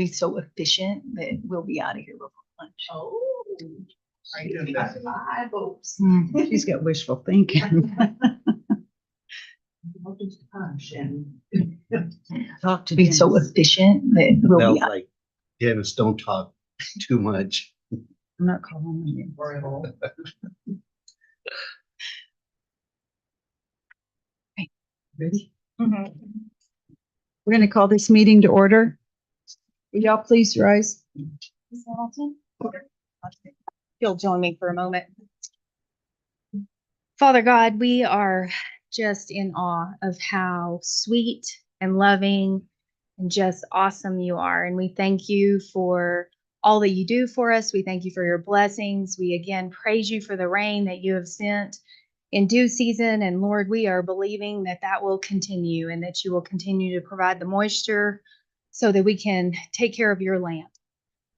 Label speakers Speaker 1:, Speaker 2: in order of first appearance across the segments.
Speaker 1: Be so efficient that we'll be out of here before lunch.
Speaker 2: Oh, are you doing that? 5 votes.
Speaker 3: She's got wishful thinking.
Speaker 2: Punch and
Speaker 3: Talk to
Speaker 1: Be so
Speaker 3: Dennis.
Speaker 1: efficient that we'll
Speaker 4: Felt
Speaker 1: be out.
Speaker 4: like Dennis, don't talk too much.
Speaker 3: I'm not calling on you. Ready? We're going to call this meeting to order. Will y'all please rise?
Speaker 5: Ms. Hamilton? If you'll join me for a moment. Father God, we are just in awe of how sweet and loving and just awesome you are. And we thank you for all that you do for us. We thank you for your blessings. We again praise you for the rain that you have sent in due season. And Lord, we are believing that that will continue and that you will continue to provide the moisture so that we can take care of your land.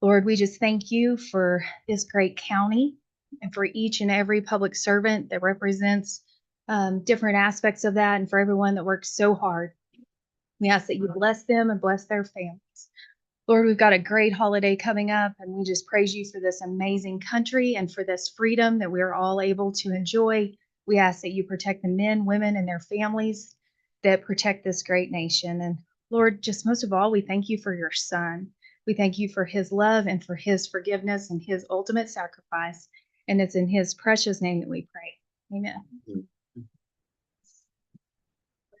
Speaker 5: Lord, we just thank you for this great county and for each and every public servant that represents different aspects of that, and for everyone that works so hard. We ask that you bless them and bless their families. Lord, we've got a great holiday coming up, and we just praise you for this amazing country and for this freedom that we are all able to enjoy. We ask that you protect the men, women, and their families that protect this great nation. And Lord, just most of all, we thank you for your Son. We thank you for his love and for his forgiveness and his ultimate sacrifice. And it's in his precious name that we pray. Amen.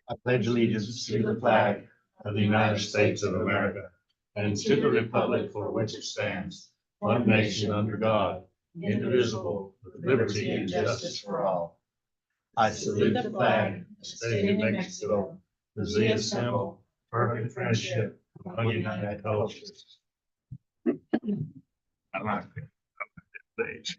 Speaker 6: I pledge allegiance to the flag of the United States of America and to the republic for which it stands, one nation under God, indivisible, with liberty and justice for all. I salute the flag of the state of New Mexico, the Zia symbol, perfect friendship among united cultures. I like it. Thanks.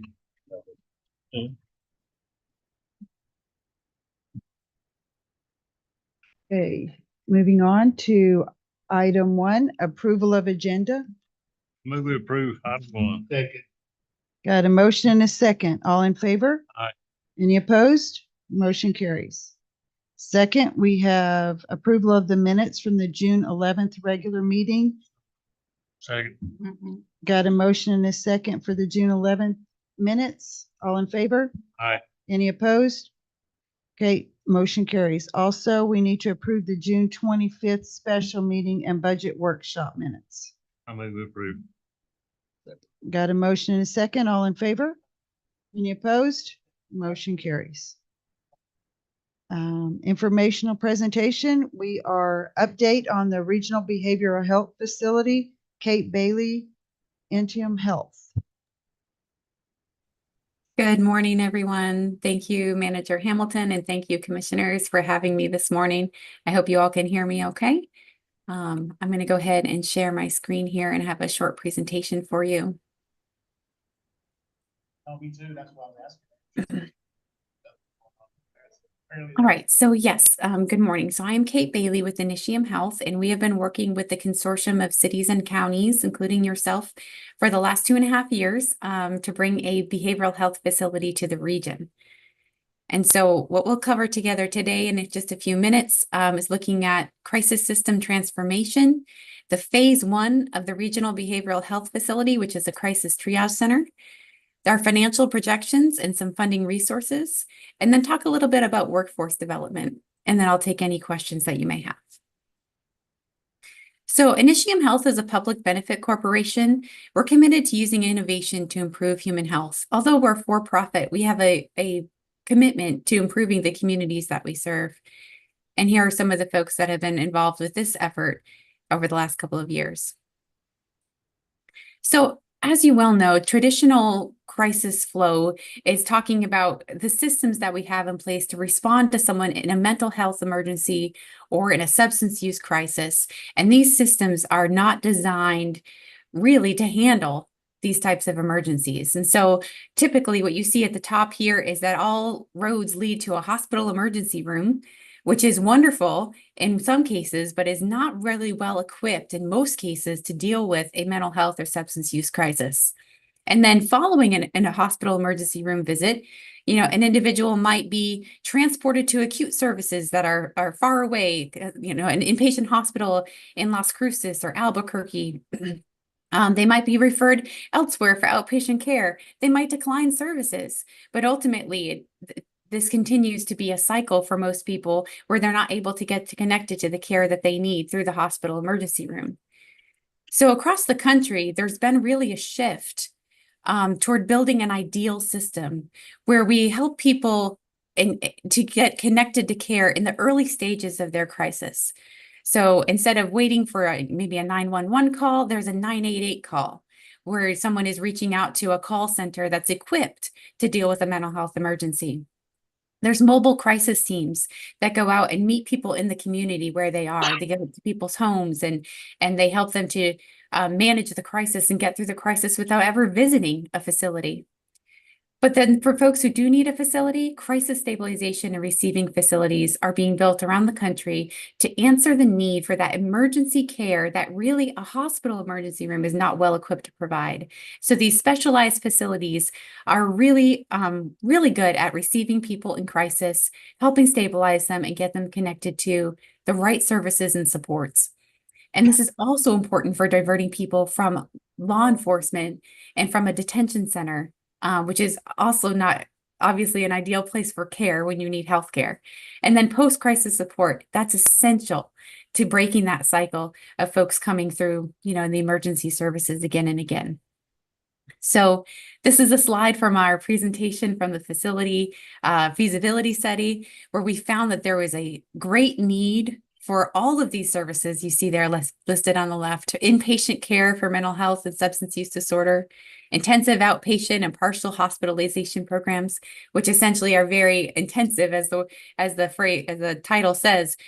Speaker 3: Okay, moving on to item 1, approval of agenda.
Speaker 6: Move to approve item 1. Second.
Speaker 3: Got a motion and a second. All in favor?
Speaker 6: Aye.
Speaker 3: Any opposed? Motion carries. Second, we have approval of the minutes from the June 11th regular meeting.
Speaker 6: Second.
Speaker 3: Got a motion and a second for the June 11th minutes. All in favor?
Speaker 6: Aye.
Speaker 3: Any opposed? Okay, motion carries. Also, we need to approve the June 25th special meeting and budget workshop minutes.
Speaker 6: I move to approve.
Speaker 3: Got a motion and a second. All in favor? Any opposed? Motion carries. Informational presentation. We are update on the Regional Behavioral Health Facility, Kate Bailey, Intium Health.
Speaker 7: Good morning, everyone. Thank you, Manager Hamilton, and thank you, Commissioners, for having me this morning. I hope you all can hear me okay. I'm going to go ahead and share my screen here and have a short presentation for you.
Speaker 2: Oh, me too, that's what I was asking.
Speaker 7: All right, so yes, good morning. So I am Kate Bailey with Initium Health, and we have been working with the consortium of cities and counties, including yourself, for the last 2.5 years to bring a behavioral health facility to the region. And so what we'll cover together today in just a few minutes is looking at crisis system transformation, the phase 1 of the Regional Behavioral Health Facility, which is a crisis triage center, our financial projections and some funding resources, and then talk a little bit about workforce development. And then I'll take any questions that you may have. So Initium Health is a public benefit corporation. We're committed to using innovation to improve human health. Although we're for-profit, we have a commitment to improving the communities that we serve. And here are some of the folks that have been involved with this effort over the last couple of years. So as you well know, traditional crisis flow is talking about the systems that we have in place to respond to someone in a mental health emergency or in a substance use crisis. And these systems are not designed really to handle these types of emergencies. And so typically what you see at the top here is that all roads lead to a hospital emergency room, which is wonderful in some cases, but is not really well equipped in most cases to deal with a mental health or substance use crisis. And then following in a hospital emergency room visit, You know, an individual might be transported to acute services that are far away, you know, an inpatient hospital in Las Cruces or Albuquerque. They might be referred elsewhere for outpatient care. They might decline services, but ultimately this continues to be a cycle for most people where they're not able to get connected to the care that they need through the hospital emergency room. So across the country, there's been really a shift toward building an ideal system where we help people to get connected to care in the early stages of their crisis. So instead of waiting for maybe a 911 call, there's a 988 call where someone is reaching out to a call center that's equipped to deal with a mental health emergency. There's mobile crisis teams that go out and meet people in the community where they are. They go to people's homes and they help them to manage the crisis and get through the crisis without ever visiting a facility. But then for folks who do need a facility, crisis stabilization and receiving facilities are being built around the country to answer the need for that emergency care that really a hospital emergency room is not well equipped to provide. So these specialized facilities are really, really good at receiving people in crisis, helping stabilize them and get them connected to the right services and supports. And this is also important for diverting people from law enforcement and from a detention center, which is also not obviously an ideal place for care when you need health care. And then post-crisis support, that's essential to breaking that cycle of folks coming through, you know, in the emergency services again and again. So this is a slide from our presentation from the facility feasibility study, where we found that there was a great need for all of these services you see there listed on the left: inpatient care for mental health and substance use disorder, intensive outpatient and partial hospitalization programs, which essentially are very intensive, as the title says.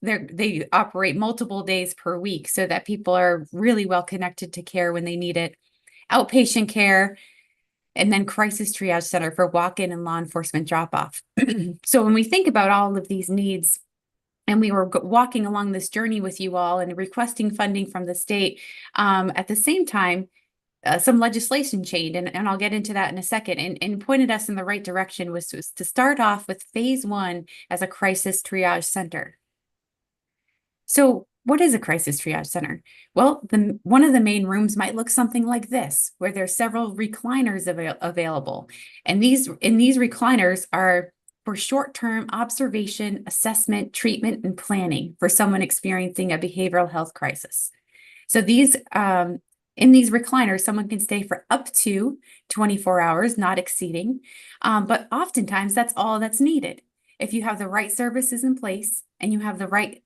Speaker 7: They operate multiple days per week so that people are really well connected to care when they need it. Outpatient care, and then crisis triage center for walk-in and law enforcement drop-off. So when we think about all of these needs, and we were walking along this journey with you all and requesting funding from the state, at the same time, some legislation changed, and I'll get into that in a second, and pointed us in the right direction was to start off with phase 1 as a crisis triage center. So what is a crisis triage center? Well, one of the main rooms might look something like this, where there's several recliners available. And in these recliners are for short-term observation, assessment, treatment, and planning for someone experiencing a behavioral health crisis. So these, in these recliners, someone can stay for up to 24 hours, not exceeding, but oftentimes that's all that's needed. If you have the right services in place and you have the right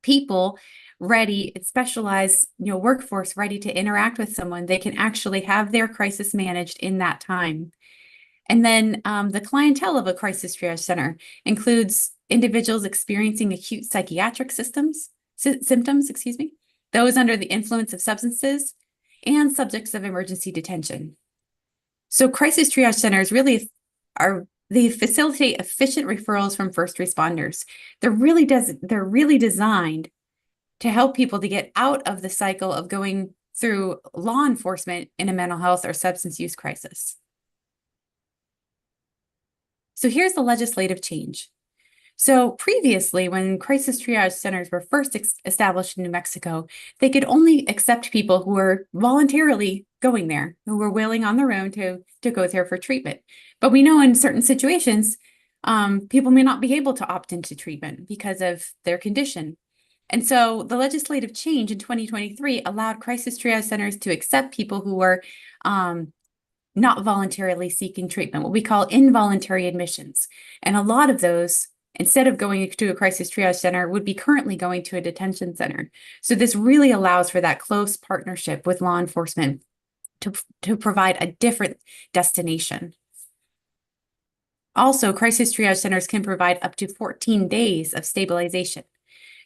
Speaker 7: people ready, specialized, you know, workforce ready to interact with someone, they can actually have their crisis managed in that time. And then the clientele of a crisis triage center includes individuals experiencing acute psychiatric symptoms, those under the influence of substances, and subjects of emergency detention. So crisis triage centers they facilitate efficient referrals from first responders. They're really designed to help people to get out of the cycle of going through law enforcement in a mental health or substance use crisis. So here's the legislative change. So previously, when crisis triage centers were first established in New Mexico, they could only accept people who were voluntarily going there, who were willing on their own to go there for treatment. But we know in certain situations, people may not be able to opt into treatment because of their condition. And so the legislative change in 2023 allowed crisis triage centers to accept people who were not voluntarily seeking treatment, what we call involuntary admissions. And a lot of those, instead of going to a crisis triage center, would be currently going to a detention center. So this really allows for that close partnership with law enforcement to provide a different destination. Also, crisis triage centers can provide up to 14 days of stabilization.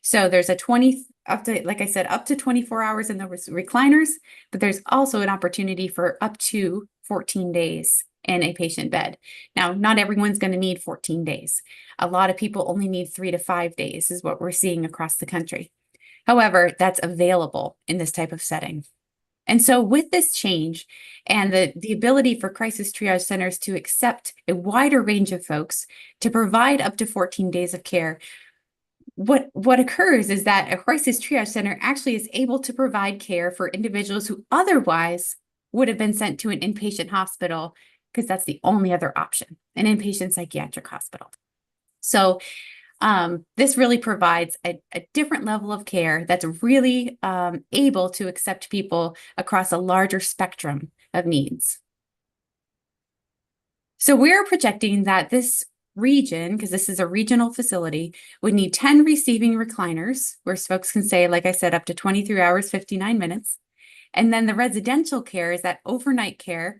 Speaker 7: So there's up to 24 hours in the recliners, but there's also an opportunity for up to 14 days in a patient bed. Now, not everyone's going to need 14 days. A lot of people only need 3 to 5 days is what we're seeing across the country. However, that's available in this type of setting. And so with this change and the ability for crisis triage centers to accept a wider range of folks to provide up to 14 days of care, what occurs is that a crisis triage center actually is able to provide care for individuals who otherwise would have been sent to an inpatient hospital, because that's the only other option, an inpatient psychiatric hospital. So this really provides a different level of care that's really able to accept people across a larger spectrum of needs. So we're projecting that this region, because this is a regional facility, would need 10 receiving recliners, where folks can stay, like I said, up to 23 hours, 59 minutes. And then the residential care is that overnight care.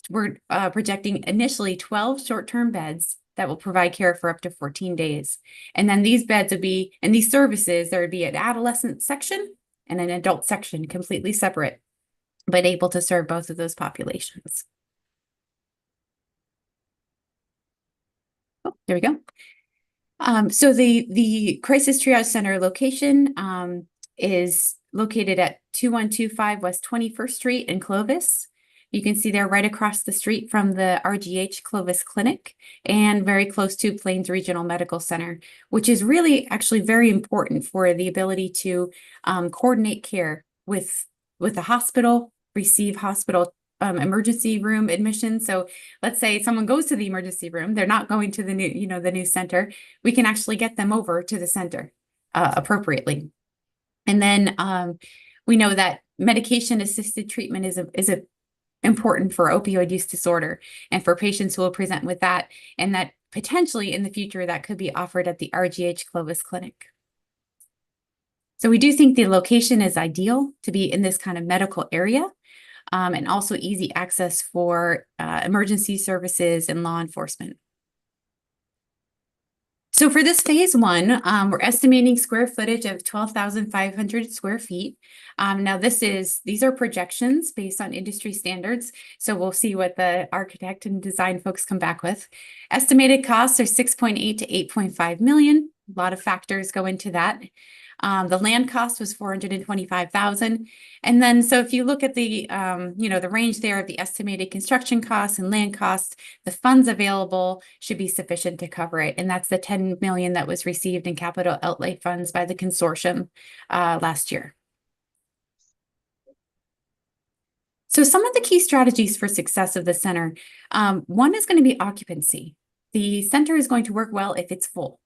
Speaker 7: We're projecting initially 12 short-term beds that will provide care for up to 14 days. And then these beds would be, and these services, there would be an adolescent section and an adult section, completely separate, but able to serve both of those populations. Oh, there we go. So the Crisis Triage Center location is located at 2125 West 21st Street in Clovis. You can see they're right across the street from the RGH Clovis Clinic and very close to Plains Regional Medical Center, which is really actually very important for the ability to coordinate care with the hospital, receive hospital emergency room admission. So let's say someone goes to the emergency room, they're not going to the new center. We can actually get them over to the center appropriately. And then we know that medication assisted treatment is a important for opioid use disorder and for patients who will present with that, and that potentially in the future that could be offered at the RGH Clovis Clinic. So we do think the location is ideal to be in this kind of medical area, and also easy access for emergency services and law enforcement. So for this phase one, we're estimating square footage of 12,500 square feet. Now these are projections based on industry standards. So we'll see what the architect and design folks come back with. Estimated costs are 6.8 to 8.5 million. A lot of factors go into that. The land cost was 425,000. And then, so if you look at the, the range there of the estimated construction costs and land costs, the funds available should be sufficient to cover it. And that's the 10 million that was received in capital outlay funds by the consortium last year. So some of the key strategies for success of the center, one is going to be occupancy. The center is going to work well if it's full.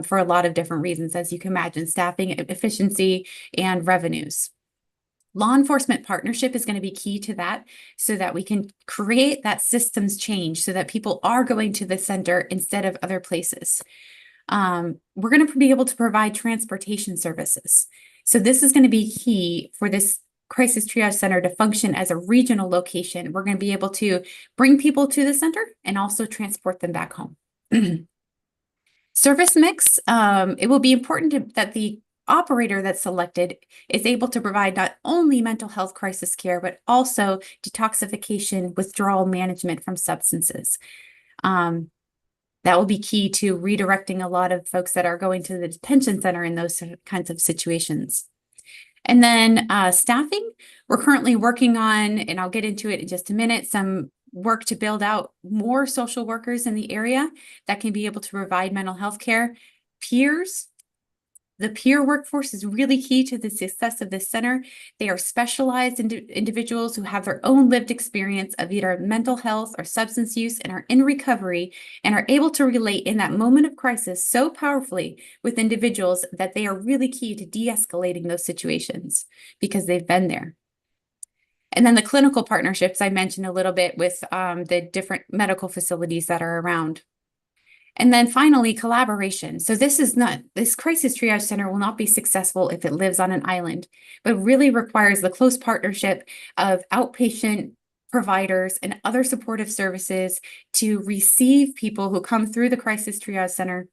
Speaker 7: For a lot of different reasons, as you can imagine, staffing, efficiency, and revenues. Law enforcement partnership is going to be key to that, so that we can create that systems change so that people are going to the center instead of other places. We're going to be able to provide transportation services. So this is going to be key for this Crisis Triage Center to function as a regional location. We're going to be able to bring people to the center and also transport them back home. Service mix, it will be important that the operator that's selected is able to provide not only mental health crisis care, but also detoxification, withdrawal management from substances. That will be key to redirecting a lot of folks that are going to the detention center in those kinds of situations. And then staffing, we're currently working on, and I'll get into it in just a minute, some work to build out more social workers in the area that can be able to provide mental health care. Peers, the peer workforce is really key to the success of this center. They are specialized individuals who have their own lived experience of either mental health or substance use and are in recovery and are able to relate in that moment of crisis so powerfully with individuals that they are really key to de-escalating those situations because they've been there. And then the clinical partnerships I mentioned a little bit with the different medical facilities that are around. And then finally, collaboration. So this Crisis Triage Center will not be successful if it lives on an island, but really requires the close partnership of outpatient providers and other supportive services to receive people who come through the Crisis Triage Center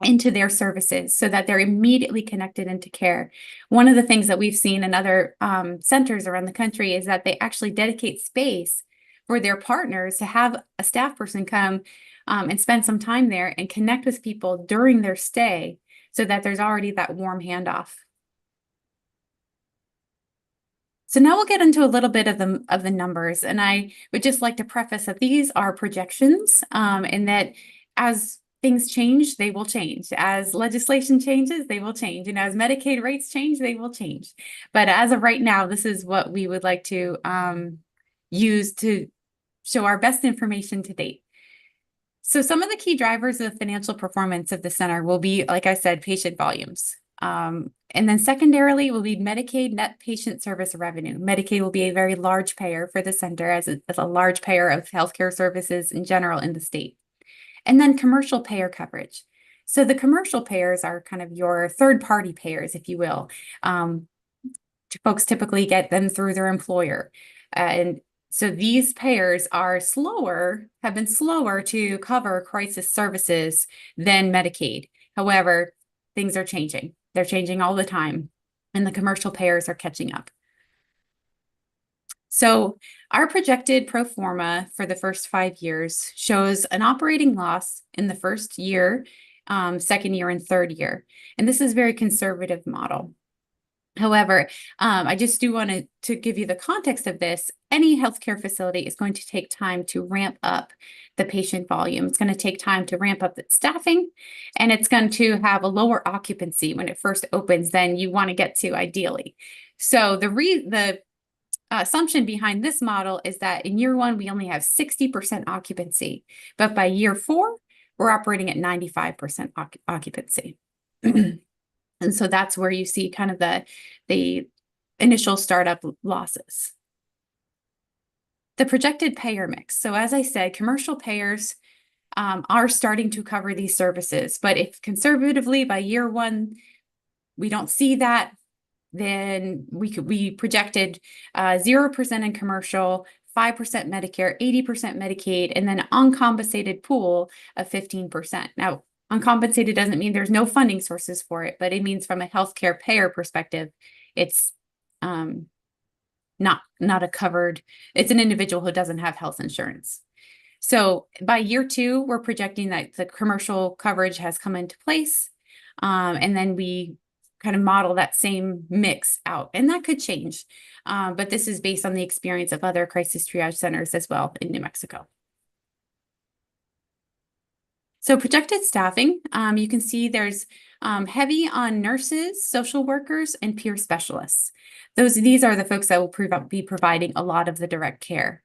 Speaker 7: into their services so that they're immediately connected into care. One of the things that we've seen in other centers around the country is that they actually dedicate space for their partners to have a staff person come and spend some time there and connect with people during their stay so that there's already that warm handoff. So now we'll get into a little bit of the numbers, and I would just like to preface that these are projections, and that as things change, they will change. As legislation changes, they will change, and as Medicaid rates change, they will change. But as of right now, this is what we would like to use to show our best information to date. So some of the key drivers of financial performance of the center will be, like I said, patient volumes. And then secondarily will be Medicaid net patient service revenue. Medicaid will be a very large payer for the center as a large payer of healthcare services in general in the state. And then commercial payer coverage. So the commercial payers are kind of your third-party payers, if you will. Folks typically get them through their employer. And so these payers are have been slower to cover crisis services than Medicaid. However, things are changing. They're changing all the time, and the commercial payers are catching up. So our projected pro forma for the first 5 years shows an operating loss in the first year, second year, and third year. And this is a very conservative model. However, I just do want to give you the context of this. Any healthcare facility is going to take time to ramp up the patient volume. It's going to take time to ramp up the staffing, and it's going to have a lower occupancy when it first opens than you want to get to ideally. So the assumption behind this model is that in year 1, we only have 60% occupancy, but by year 4, we're operating at 95% occupancy. And so that's where you see kind of the initial startup losses. The projected payer mix. So as I said, commercial payers are starting to cover these services, but if conservatively by year 1, we don't see that, then we projected 0% in commercial, 5% Medicare, 80% Medicaid, and then uncompensated pool of 15%. Now, uncompensated doesn't mean there's no funding sources for it, but it means from a healthcare payer perspective, it's not a covered, it's an individual who doesn't have health insurance. So by year 2, we're projecting that the commercial coverage has come into place, and then we kind of model that same mix out, and that could change. But this is based on the experience of other crisis triage centers as well in New Mexico. So projected staffing, you can see there's heavy on nurses, social workers, and peer specialists. These are the folks that will be providing a lot of the direct care.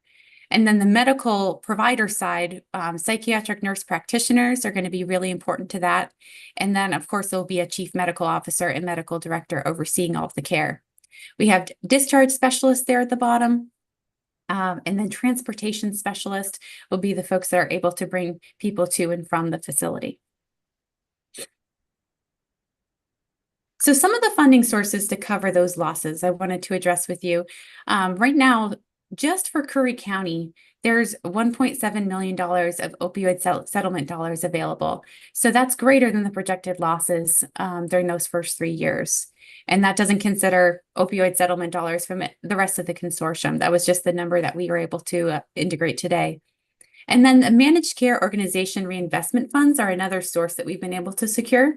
Speaker 7: And then the medical provider side, psychiatric nurse practitioners are going to be really important to that. And then, of course, there'll be a chief medical officer and medical director overseeing all of the care. We have discharge specialists there at the bottom. And then transportation specialists will be the folks that are able to bring people to and from the facility. So some of the funding sources to cover those losses I wanted to address with you. Right now, just for Curry County, there's $1.7 million of opioid settlement dollars available. So that's greater than the projected losses during those first 3 years. And that doesn't consider opioid settlement dollars from the rest of the consortium. That was just the number that we were able to integrate today. And then the managed care organization reinvestment funds are another source that we've been able to secure.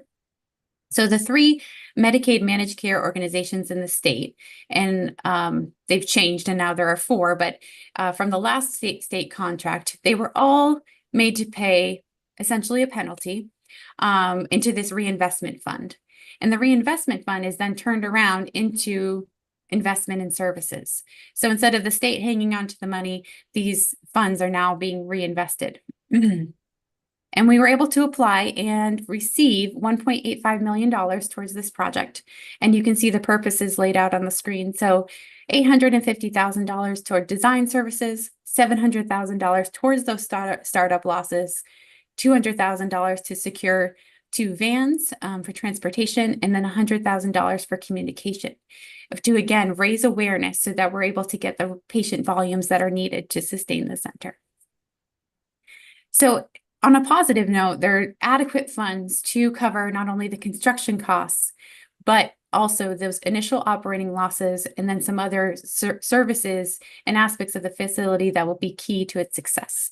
Speaker 7: So the 3 Medicaid managed care organizations in the state, and they've changed and now there are 4, but from the last state contract, they were all made to pay essentially a penalty into this reinvestment fund. And the reinvestment fund is then turned around into investment in services. So instead of the state hanging on to the money, these funds are now being reinvested. And we were able to apply and receive $1.85 million towards this project. And you can see the purposes laid out on the screen. So $850,000 toward design services, $700,000 towards those startup losses, $200,000 to secure 2 vans for transportation, and then $100,000 for communication to, again, raise awareness so that we're able to get the patient volumes that are needed to sustain the center. So on a positive note, there are adequate funds to cover not only the construction costs, but also those initial operating losses and then some other services and aspects of the facility that will be key to its success.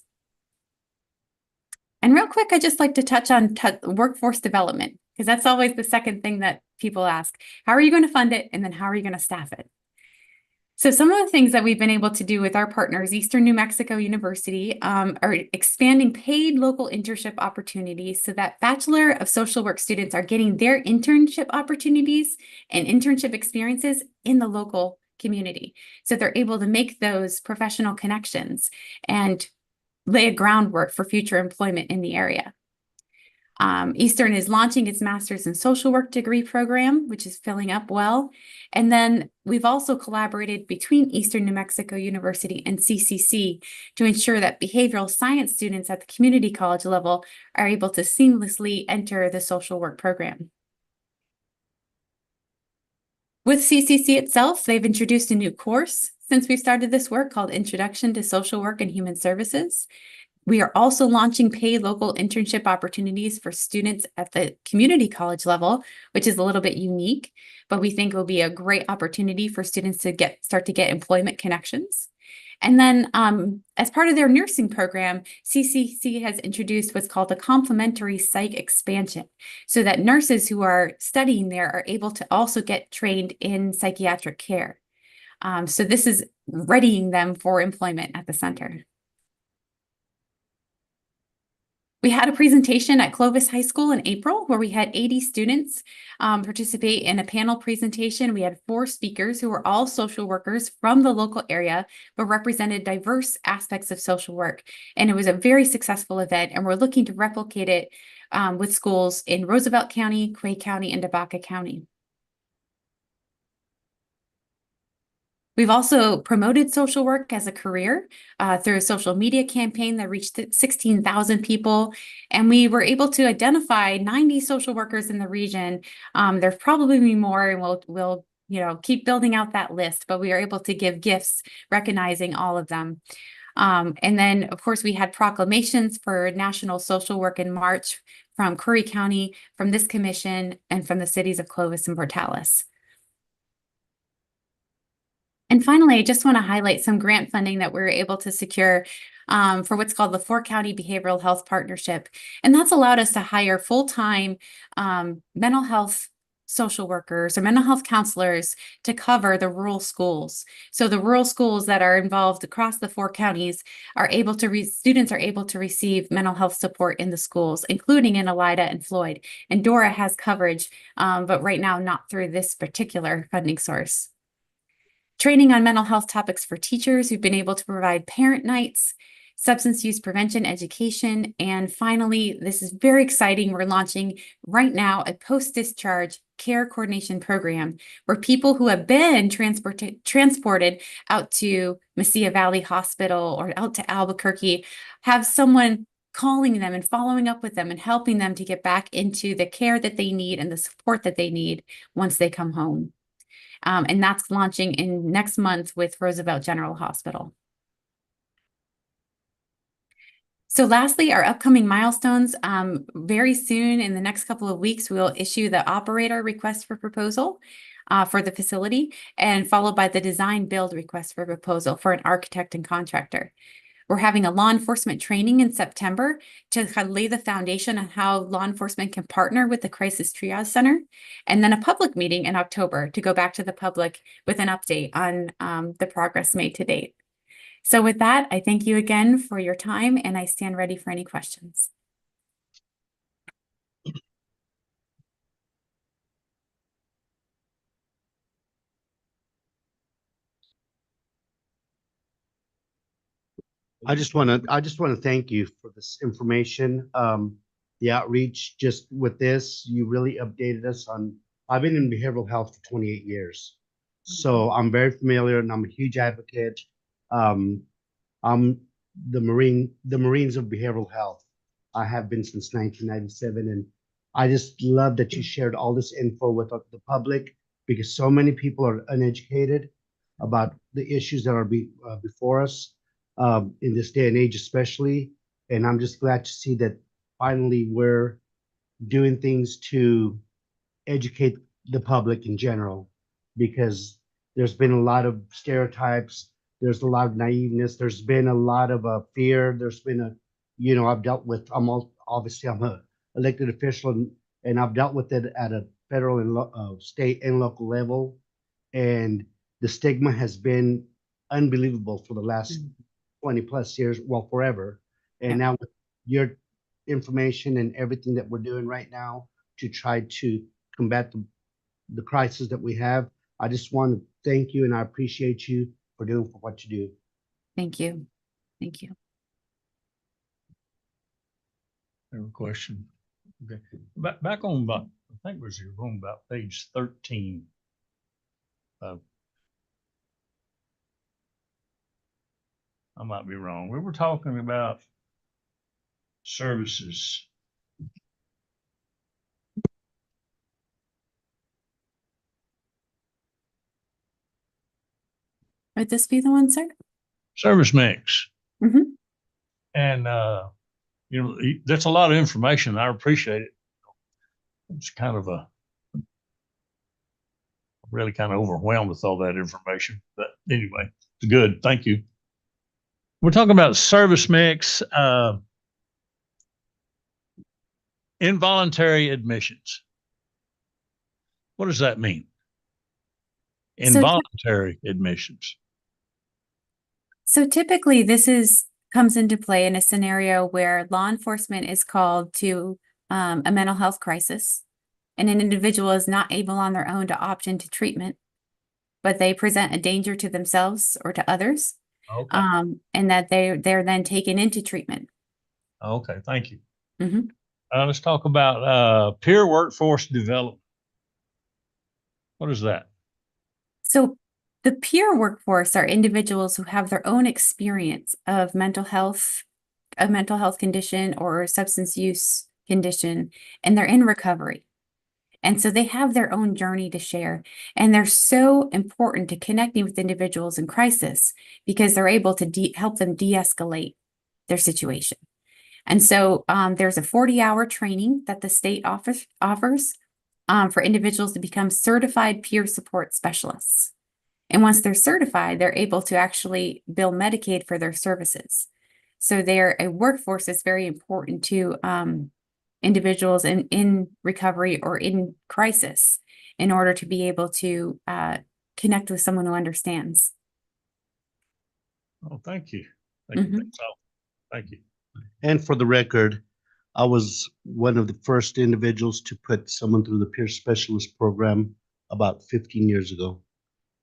Speaker 7: And real quick, I'd just like to touch on workforce development, because that's always the second thing that people ask. How are you going to fund it? And then how are you going to staff it? So some of the things that we've been able to do with our partners, Eastern New Mexico University, are expanding paid local internship opportunities so that Bachelor of Social Work students are getting their internship opportunities and internship experiences in the local community. So they're able to make those professional connections and lay a groundwork for future employment in the area. Eastern is launching its Master's in Social Work degree program, which is filling up well. And then we've also collaborated between Eastern New Mexico University and CCC to ensure that behavioral science students at the community college level are able to seamlessly enter the social work program. With CCC itself, they've introduced a new course since we've started this work called Introduction to Social Work and Human Services. We are also launching paid local internship opportunities for students at the community college level, which is a little bit unique, but we think will be a great opportunity for students to start to get employment connections. And then as part of their nursing program, CCC has introduced what's called a complementary psych expansion, so that nurses who are studying there are able to also get trained in psychiatric care. So this is readying them for employment at the center. We had a presentation at Clovis High School in April where we had 80 students participate in a panel presentation. We had 4 speakers who were all social workers from the local area, but represented diverse aspects of social work. And it was a very successful event, and we're looking to replicate it with schools in Roosevelt County, Quay County, and Tobacco County. We've also promoted social work as a career through a social media campaign that reached 16,000 people. And we were able to identify 90 social workers in the region. There's probably more, and we'll keep building out that list, but we are able to give gifts recognizing all of them. And then, of course, we had proclamations for National Social Work in March from Curry County, from this commission, and from the cities of Clovis and Portales. And finally, I just want to highlight some grant funding that we're able to secure for what's called the 4-County Behavioral Health Partnership. And that's allowed us to hire full-time mental health social workers or mental health counselors to cover the rural schools. So the rural schools that are involved across the 4 counties are able to, students are able to receive mental health support in the schools, including in Elida and Floyd. And Dora has coverage, but right now not through this particular funding source. Training on mental health topics for teachers. We've been able to provide parent nights, substance use prevention education, and finally, this is very exciting, we're launching right now a post-discharge care coordination program where people who have been transported out to Mesilla Valley Hospital or out to Albuquerque have someone calling them and following up with them and helping them to get back into the care that they need and the support that they need once they come home. And that's launching in next month with Roosevelt General Hospital. So lastly, our upcoming milestones. Very soon in the next couple of weeks, we'll issue the operator request for proposal for the facility, and followed by the design build request for proposal for an architect and contractor. We're having a law enforcement training in September to kind of lay the foundation on how law enforcement can partner with the Crisis Triage Center, and then a public meeting in October to go back to the public with an update on the progress made to date. So with that, I thank you again for your time, and I stand ready for any questions.
Speaker 4: I just want to thank you for this information. The outreach just with this, you really updated us on, I've been in behavioral health for 28 years. So I'm very familiar and I'm a huge advocate. I'm the Marines of behavioral health. I have been since 1997. And I just love that you shared all this info with the public, because so many people are uneducated about the issues that are before us. In this day and age, especially. And I'm just glad to see that finally we're doing things to educate the public in general, because there's been a lot of stereotypes. There's a lot of naiveness. There's been a lot of fear. There's been I've dealt with, obviously I'm a elected official, and I've dealt with it at a federal and state and local level. And the stigma has been unbelievable for the last 20+ years, well, forever. And
Speaker 7: Yeah.
Speaker 4: now with your information and everything that we're doing right now to try to combat the crisis that we have, I just want to thank you and I appreciate you for doing for what you do.
Speaker 7: Thank you. Thank you.
Speaker 6: I have a question. Okay, back on about, I think it was your room about page 13. I might be wrong. We were talking about services.
Speaker 7: Would this be the one, sir?
Speaker 6: Service mix.
Speaker 7: Mhm.
Speaker 6: And, you know, that's a lot of information. I appreciate it. It's kind of really kind of overwhelmed with all that information, but anyway, it's good. Thank you. We're talking about service mix, involuntary admissions. What does that mean?
Speaker 7: So-
Speaker 6: Involuntary admissions.
Speaker 7: So typically comes into play in a scenario where law enforcement is called to a mental health crisis and an individual is not able on their own to opt into treatment, but they present a danger to themselves or to others,
Speaker 6: Okay.
Speaker 7: and that they're then taken into treatment.
Speaker 6: Okay. Thank you.
Speaker 7: Mhm.
Speaker 6: Let's talk about peer workforce development. What is that?
Speaker 7: So the peer workforce are individuals who have their own experience of a mental health condition or substance use condition, and they're in recovery. And so they have their own journey to share. And they're so important to connecting with individuals in crisis because they're able to help them de-escalate their situation. And so there's a 40-hour training that the state offers for individuals to become certified peer support specialists. And once they're certified, they're able to actually bill Medicaid for their services. So they're a workforce that's very important to individuals in recovery or in crisis in order to be able to connect with someone who understands.
Speaker 6: Oh, thank you. Thank you.
Speaker 7: Mhm.
Speaker 6: That's all. Thank you.
Speaker 4: And for the record, I was one of the first individuals to put someone through the peer specialist program about 15 years ago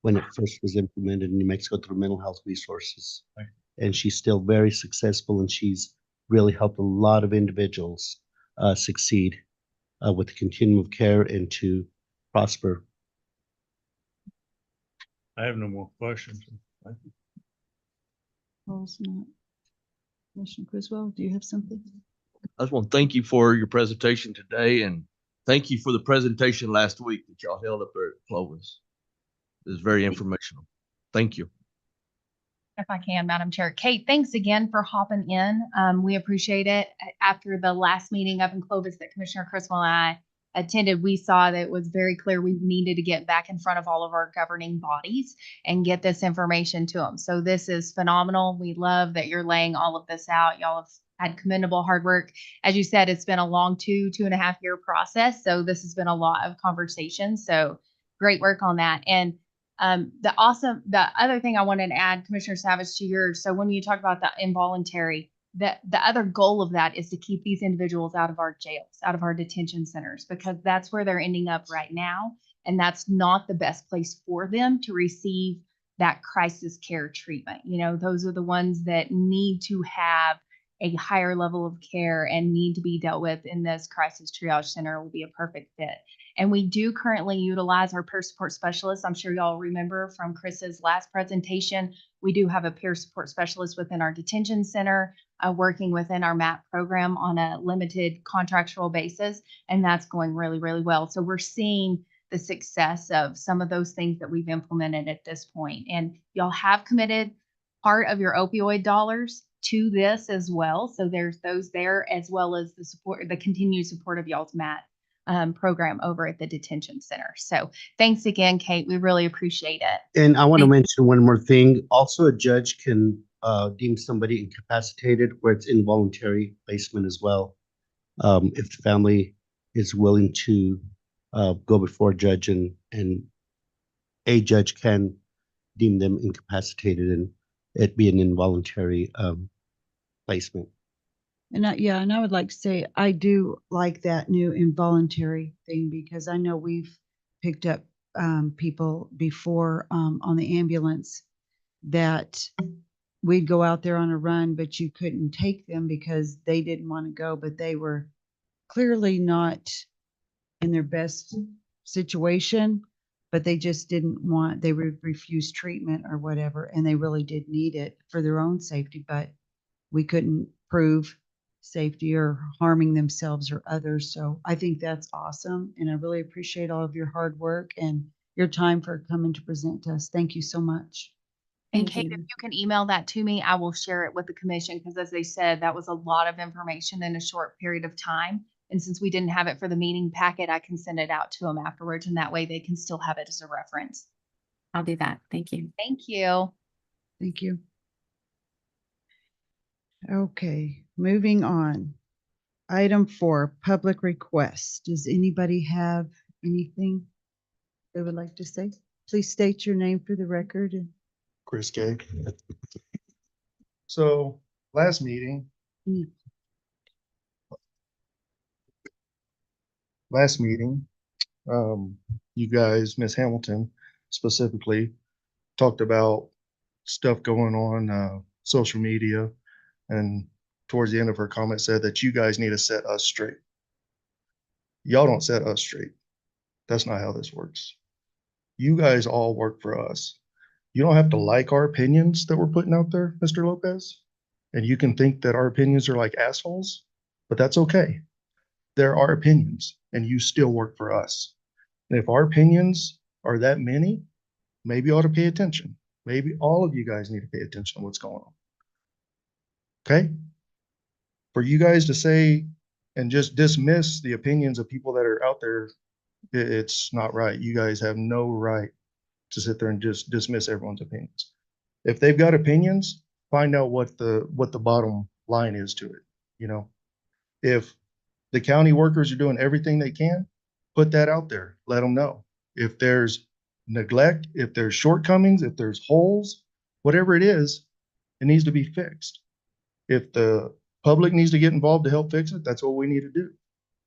Speaker 4: when it first was implemented in New Mexico through Mental Health Resources.
Speaker 6: Right.
Speaker 4: And she's still very successful and she's really helped a lot of individuals succeed with the continuum of care and to prosper.
Speaker 6: I have no more questions. Thank you.
Speaker 3: Paul's not. Commissioner Criswell, do you have something?
Speaker 8: I just want to thank you for your presentation today and thank you for the presentation last week that y'all held up there at Clovis. It was very informational. Thank you.
Speaker 5: If I can, Madam Chair. Kate, thanks again for hopping in. We appreciate it. After the last meeting up in Clovis that Commissioner Criswell and I attended, we saw that it was very clear we needed to get back in front of all of our governing bodies and get this information to them. So this is phenomenal. We love that you're laying all of this out. Y'all have had commendable hard work. As you said, it's been a long 2.5 year process. So this has been a lot of conversation. So great work on that. And the other thing I wanted to add, Commissioner Savage, to yours. So when you talk about the involuntary, the other goal of that is to keep these individuals out of our jails, out of our detention centers, because that's where they're ending up right now. And that's not the best place for them to receive that crisis care treatment. You know, those are the ones that need to have a higher level of care and need to be dealt with in this crisis triage center will be a perfect fit. And we do currently utilize our peer support specialists. I'm sure y'all remember from Chris's last presentation, we do have a peer support specialist within our detention center, working within our MAP program on a limited contractual basis. And that's going really, really well. So we're seeing the success of some of those things that we've implemented at this point. And y'all have committed part of your opioid dollars to this as well. So there's those there, as well as the support, the continued support of y'all's MAT program over at the detention center. So thanks again, Kate. We really appreciate it.
Speaker 4: And I want to mention one more thing. Also, a judge can deem somebody incapacitated where it's involuntary placement as well. If the family is willing to go before a judge and a judge can deem them incapacitated and it be an involuntary placement.
Speaker 3: And I would like to say, I do like that new involuntary thing because I know we've picked up people before on the ambulance that we'd go out there on a run, but you couldn't take them because they didn't want to go, but they were clearly not in their best situation, but they just didn't want, they would refuse treatment or whatever, and they really did need it for their own safety, but we couldn't prove safety or harming themselves or others. So I think that's awesome. And I really appreciate all of your hard work and your time for coming to present to us. Thank you so much.
Speaker 5: And
Speaker 3: Thank
Speaker 5: Kate,
Speaker 3: you.
Speaker 5: if you can email that to me, I will share it with the commission because as they said, that was a lot of information in a short period of time. And since we didn't have it for the meeting packet, I can send it out to them afterwards and that way they can still have it as a reference.
Speaker 7: I'll do that. Thank you.
Speaker 5: Thank you.
Speaker 3: Thank you. Okay, moving on. Item 4, public requests. Does anybody have anything they would like to say? Please state your name for the record.
Speaker 2: Chris K. So last meeting.
Speaker 3: Mm.
Speaker 2: Last meeting, you guys, Miss Hamilton specifically, talked about stuff going on social media, and towards the end of her comment said that you guys need to set us straight. Y'all don't set us straight. That's not how this works. You guys all work for us. You don't have to like our opinions that we're putting out there, Mr. Lopez. And you can think that our opinions are like assholes, but that's okay. They're our opinions and you still work for us. And if our opinions are that many, maybe you ought to pay attention. Maybe all of you guys need to pay attention to what's going on. Okay? For you guys to say and just dismiss the opinions of people that are out there, it's not right. You guys have no right to sit there and just dismiss everyone's opinions. If they've got opinions, find out what the bottom line is to it. You know, if the county workers are doing everything they can, put that out there. Let them know. If there's neglect, if there's shortcomings, if there's holes, whatever it is, it needs to be fixed. If the public needs to get involved to help fix it, that's what we need to do.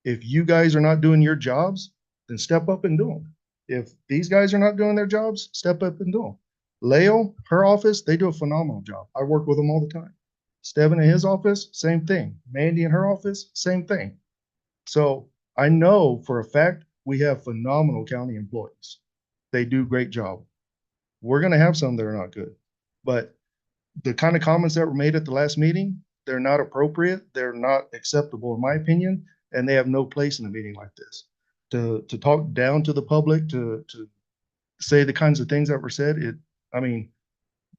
Speaker 2: If you guys are not doing your jobs, then step up and do them. If these guys are not doing their jobs, step up and do them. Leo, her office, they do a phenomenal job. I work with them all the time. Steven in his office, same thing. Mandy in her office, same thing. So I know for a fact we have phenomenal county employees. They do a great job. We're going to have some that are not good, but the kind of comments that were made at the last meeting, they're not appropriate. They're not acceptable in my opinion, and they have no place in a meeting like this. To talk down to the public, to say the kinds of things that were said, I mean,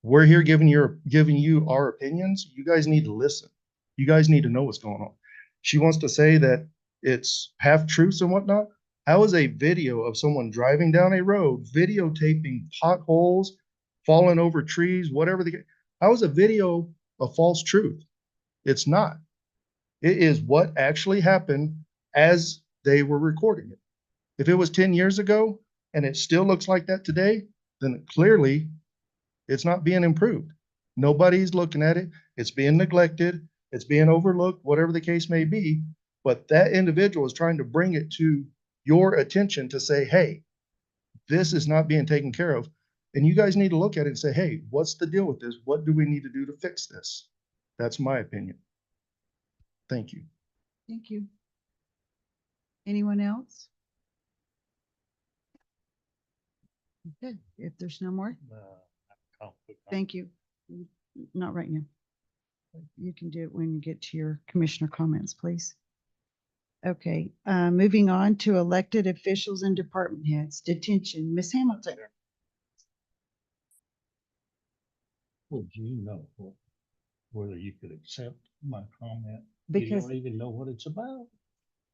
Speaker 2: we're here giving you our opinions. You guys need to listen. You guys need to know what's going on. She wants to say that it's half truths and whatnot. How is a video of someone driving down a road, videotaping potholes, falling over trees, whatever how is a video a false truth? It's not. It is what actually happened as they were recording it. If it was 10 years ago and it still looks like that today, then clearly it's not being improved. Nobody's looking at it. It's being neglected. It's being overlooked, whatever the case may be. But that individual is trying to bring it to your attention to say, hey, this is not being taken care of. And you guys need to look at it and say, hey, what's the deal with this? What do we need to do to fix this? That's my opinion. Thank you.
Speaker 3: Thank you. Anyone else? Okay, if there's no more, thank you. Not right now. You can do it when you get to your commissioner comments, please. Okay, moving on to elected officials and department heads. Detention, Ms. Hamilton.
Speaker 6: Well, do you know whether you could accept my comment? You
Speaker 3: Because,
Speaker 6: don't even know what it's about.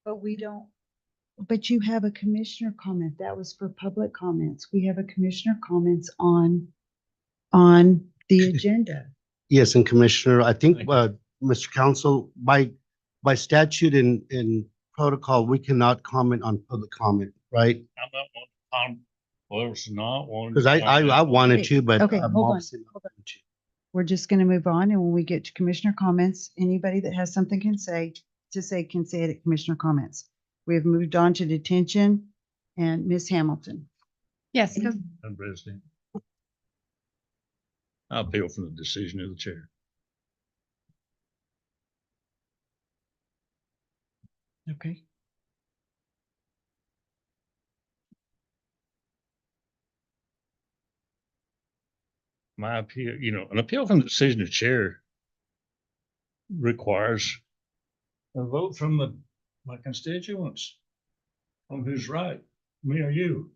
Speaker 3: but we don't, but you have a commissioner comment. That was for public comments. We have a commissioner comments on the agenda.
Speaker 4: Yes, and Commissioner, I think,
Speaker 6: Thank you.
Speaker 4: Mr. Council, by statute and protocol, we cannot comment on public comment, right?
Speaker 6: I'm not one to Whoever's not wanting.
Speaker 4: Because I wanted to, but
Speaker 3: Okay,
Speaker 4: I'm
Speaker 3: hold on,
Speaker 4: obviously not
Speaker 3: hold on.
Speaker 4: going to.
Speaker 3: We're just going to move on, and when we get to commissioner comments, anybody that has something can say it at commissioner comments. We have moved on to detention and Ms. Hamilton.
Speaker 5: Yes, go.
Speaker 6: Madam President. I appeal from the decision of the chair.
Speaker 3: Okay.
Speaker 6: My appeal, an appeal from the decision of the chair requires a vote from my constituents on who's right, me or you.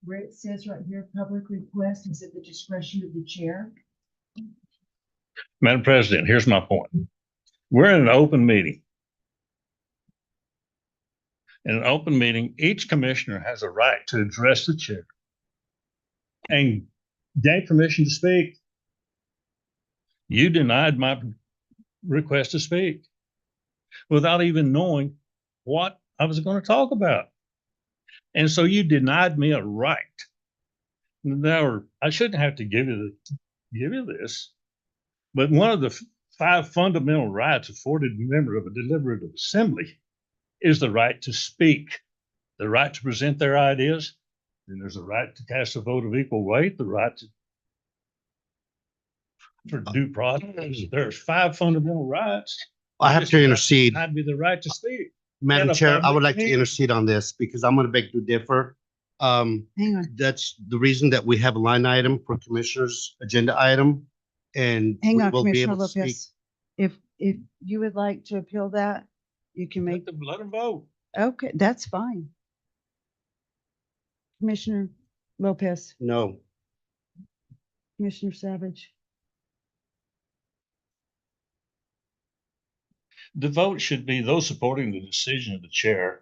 Speaker 3: Where it says right here, public request is at the discretion of the chair.
Speaker 6: Madam President, here's my point. We're in an open meeting. In an open meeting, each commissioner has a right to address the chair and gain permission to speak. You denied my request to speak without even knowing what I was going to talk about. And so you denied me a right. Now, I shouldn't have to give you this, but one of the 5 fundamental rights afforded a member of a deliberative assembly is the right to speak, the right to present their ideas. And there's a right to cast a vote of equal weight, the right for due process. There's 5 fundamental rights.
Speaker 4: I have to intercede.
Speaker 6: I'd be the right to speak.
Speaker 4: Madam
Speaker 6: And a
Speaker 4: Chair, I would
Speaker 6: public
Speaker 4: like to
Speaker 6: meeting.
Speaker 4: intercede on this because I'm going to beg to differ.
Speaker 3: Hang on.
Speaker 4: That's the reason that we have a line item for commissioners agenda item. And
Speaker 3: Hang
Speaker 4: we
Speaker 3: on,
Speaker 4: will be
Speaker 3: Commissioner
Speaker 4: able to speak.
Speaker 3: Lopez. If you would like to appeal that, you can make,
Speaker 6: Let them vote.
Speaker 3: okay, that's fine. Commissioner Lopez,
Speaker 4: No,
Speaker 3: Commissioner Savage.
Speaker 6: The vote should be those supporting the decision of the chair.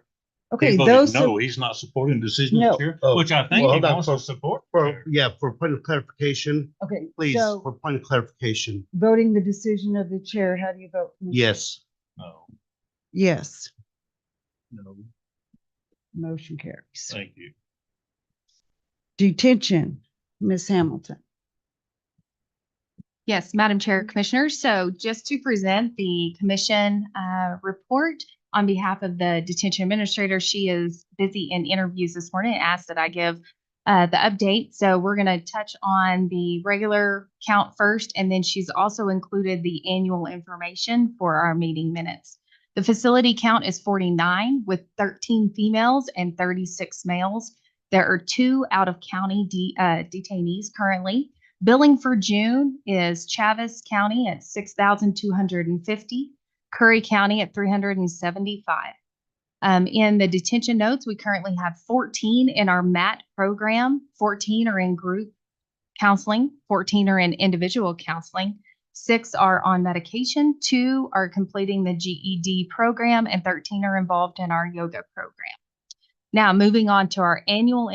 Speaker 3: Okay,
Speaker 6: He voted
Speaker 3: those,
Speaker 6: no, he's not supporting the decision of
Speaker 3: No.
Speaker 6: the chair,
Speaker 4: Oh,
Speaker 6: which I think
Speaker 4: well,
Speaker 6: he
Speaker 4: hold on,
Speaker 6: wants to
Speaker 4: for-
Speaker 6: support. the chair.
Speaker 4: for point of clarification,
Speaker 3: okay,
Speaker 4: please,
Speaker 3: so
Speaker 4: for point of clarification.
Speaker 3: voting the decision of the chair, how do you vote? Commissioner?
Speaker 4: Yes,
Speaker 6: No,
Speaker 3: Yes,
Speaker 6: no,
Speaker 3: motion carries.
Speaker 6: thank you.
Speaker 3: Detention, Ms. Hamilton.
Speaker 5: Yes, Madam Chair, Commissioners. So just to present the commission report on behalf of the detention administrator, she is busy in interviews this morning and asked that I give the update. So we're going to touch on the regular count first, and then she's also included the annual information for our meeting minutes. The facility count is 49 with 13 females and 36 males. There are 2 out-of-county detainees currently. Billing for June is Chaves County at 6,250, Curry County at 375. In the detention notes, we currently have 14 in our MAT program, 14 are in group counseling, 14 are in individual counseling, 6 are on medication, 2 are completing the GED program, and 13 are involved in our yoga program. Now, moving on to our annual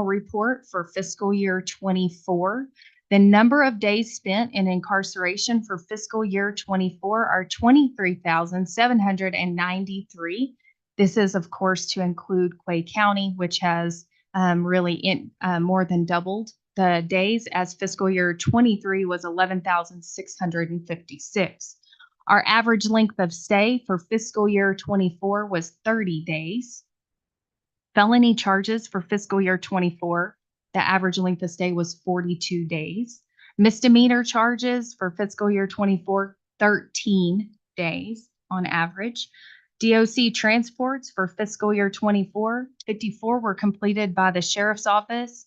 Speaker 5: report for fiscal year 24. The number of days spent in incarceration for fiscal year 24 are 23,793. This is, of course, to include Clay County, which has really more than doubled the days, as fiscal year 23 was 11,656. Our average length of stay for fiscal year 24 was 30 days. Felony charges for fiscal year 24, the average length of stay was 42 days. Misdemeanor charges for fiscal year 24, 13 days on average. DOC transports for fiscal year 24, 54 were completed by the sheriff's office.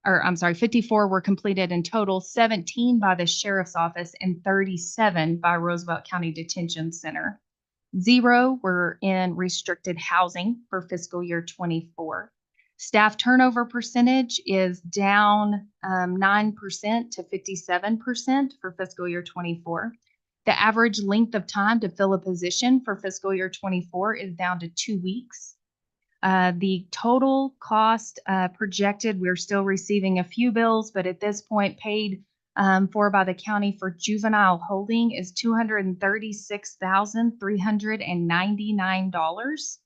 Speaker 5: 54 were completed in total, 17 by the sheriff's office and 37 by Roosevelt County Detention Center. 0 were in restricted housing for fiscal year 24. Staff turnover percentage is down 9% to 57% for fiscal year 24. The average length of time to fill a position for fiscal year 24 is down to 2 weeks. The total cost projected, we're still receiving a few bills, but at this point paid for by the county for juvenile holding is $236,399.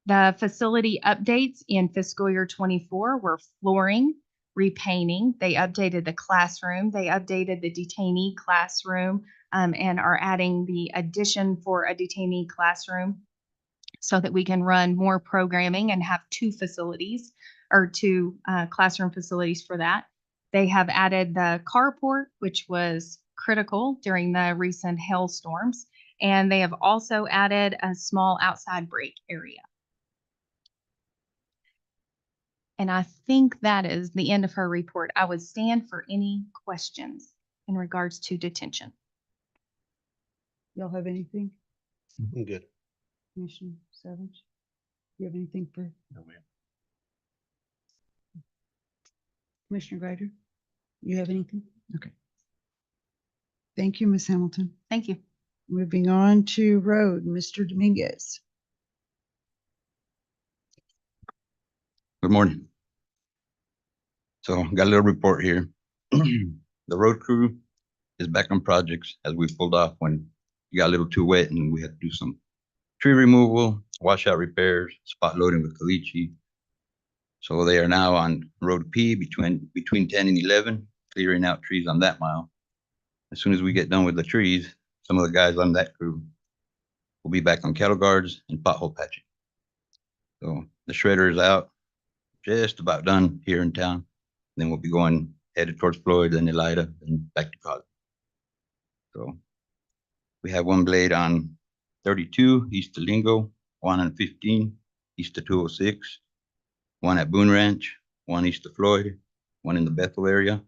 Speaker 5: The facility updates in fiscal year 24 were flooring, repainting. They updated the classroom. They updated the detainee classroom, and are adding the addition for a detainee classroom so that we can run more programming and have two facilities or two classroom facilities for that. They have added the carport, which was critical during the recent hailstorms. And they have also added a small outside break area. And I think that is the end of her report. I would stand for any questions in regards to detention.
Speaker 3: Y'all have anything?
Speaker 4: I'm good.
Speaker 3: Commissioner Savage? You have anything for
Speaker 6: No, ma'am.
Speaker 3: Commissioner Greider? You have anything? Okay. Thank you, Ms. Hamilton.
Speaker 5: Thank you.
Speaker 3: Moving on to road, Mr. Dominguez.
Speaker 9: Good morning. So got a little report here. The road crew is back on projects as we pulled off when it got a little too wet and we had to do some tree removal, washout repairs, spot loading with caliche. So they are now on road P between 10 and 11, clearing out trees on that mile. As soon as we get done with the trees, some of the guys on that crew will be back on cattle guards and pothole patching. So the shredder is out, just about done here in town. Then we'll be going headed towards Floyd, then Elida, and back to Cotton. So we have one blade on 32 east of Lingo, one on 15 east of 206, one at Boone Ranch, one east of Floyd, one in the Bethel area.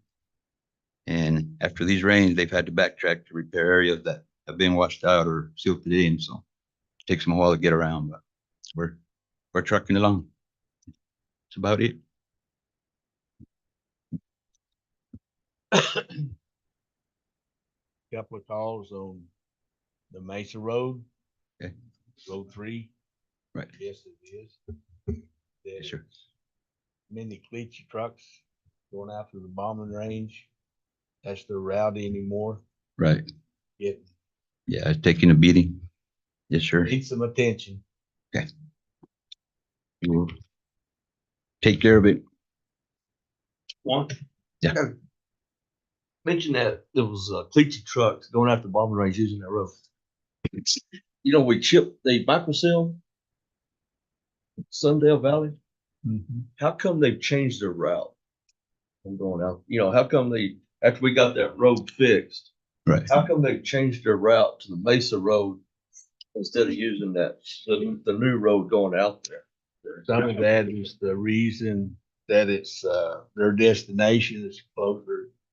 Speaker 9: And after these rains, they've had to backtrack to repair areas that have been washed out or silted in. So it takes them a while to get around, but we're trucking along. That's about it.
Speaker 8: Couple of calls on the Mesa Road.
Speaker 9: Okay.
Speaker 8: Road 3.
Speaker 9: Right.
Speaker 8: Yes, it is.
Speaker 9: Yes, sir.
Speaker 8: Many Cleachy trucks going after the bombing range. That's their route anymore.
Speaker 9: Right.
Speaker 8: It
Speaker 9: Yeah, it's taking a beating. Yes, sir.
Speaker 8: needs some attention.
Speaker 9: We'll take care of it.
Speaker 8: One.
Speaker 9: Yeah.
Speaker 8: Mentioned that there was Cleachy trucks going after the bombing range using that road. You know, we chipped the microcell, Sundale Valley. How come they've changed their route? I'm going out. You know, how come they, after we got that road fixed,
Speaker 9: Right.
Speaker 8: how come they've changed their route to the Mesa Road instead of using that, the new road going out there? Some of that is the reason that it's, their destination is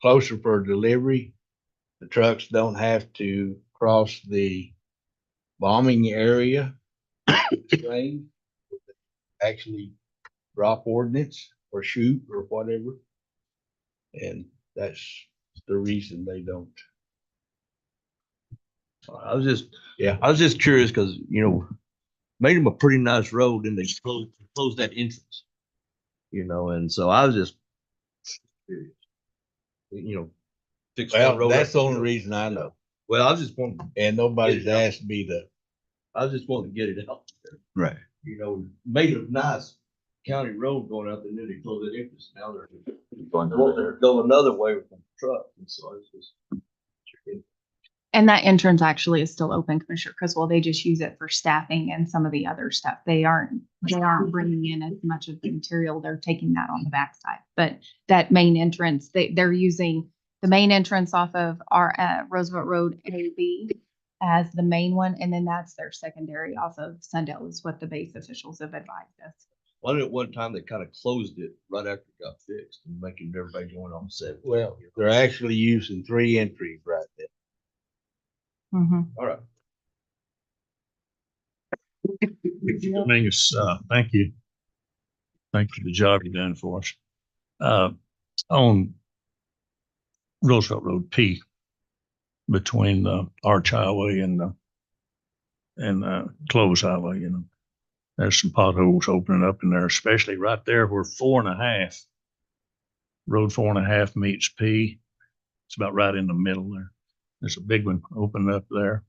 Speaker 8: closer for delivery. The trucks don't have to cross the bombing area. Train, actually drop ordnance or shoot or whatever. And that's the reason they don't. I was just curious because, you know, made them a pretty nice road and they closed that entrance. You know, and so I was just curious. You know, fix that road. That's the only reason I know. Well, I was just wanting, and nobody's asked me to. I was just wanting to get it out there.
Speaker 9: Right.
Speaker 8: You know, made a nice county road going out there, and then they closed that entrance. Now they're going another way with the truck, and so it's just.
Speaker 5: And that entrance actually is still open, Commissioner Criswell. They just use it for staffing and some of the other stuff. They aren't bringing in as much of the material. They're taking that on the backside. But that main entrance, they're using the main entrance off of our Roosevelt Road AB as the main one. And then that's their secondary off of Sundale is what the base officials have advised us.
Speaker 8: Well, at one time they kind of closed it right after it got fixed and making everybody going on set. Well, they're actually using 3 entries right there.
Speaker 5: Mm-hmm.
Speaker 8: All right.
Speaker 6: Mingus, thank you. Thank you for the job you've done for us. On Roosevelt Road P, between the Arch Highway and Clovis Highway, you know, there's some potholes opening up in there, especially right there where 4.5, Road 4.5 meets P. It's about right in the middle there. There's a big one opened up there.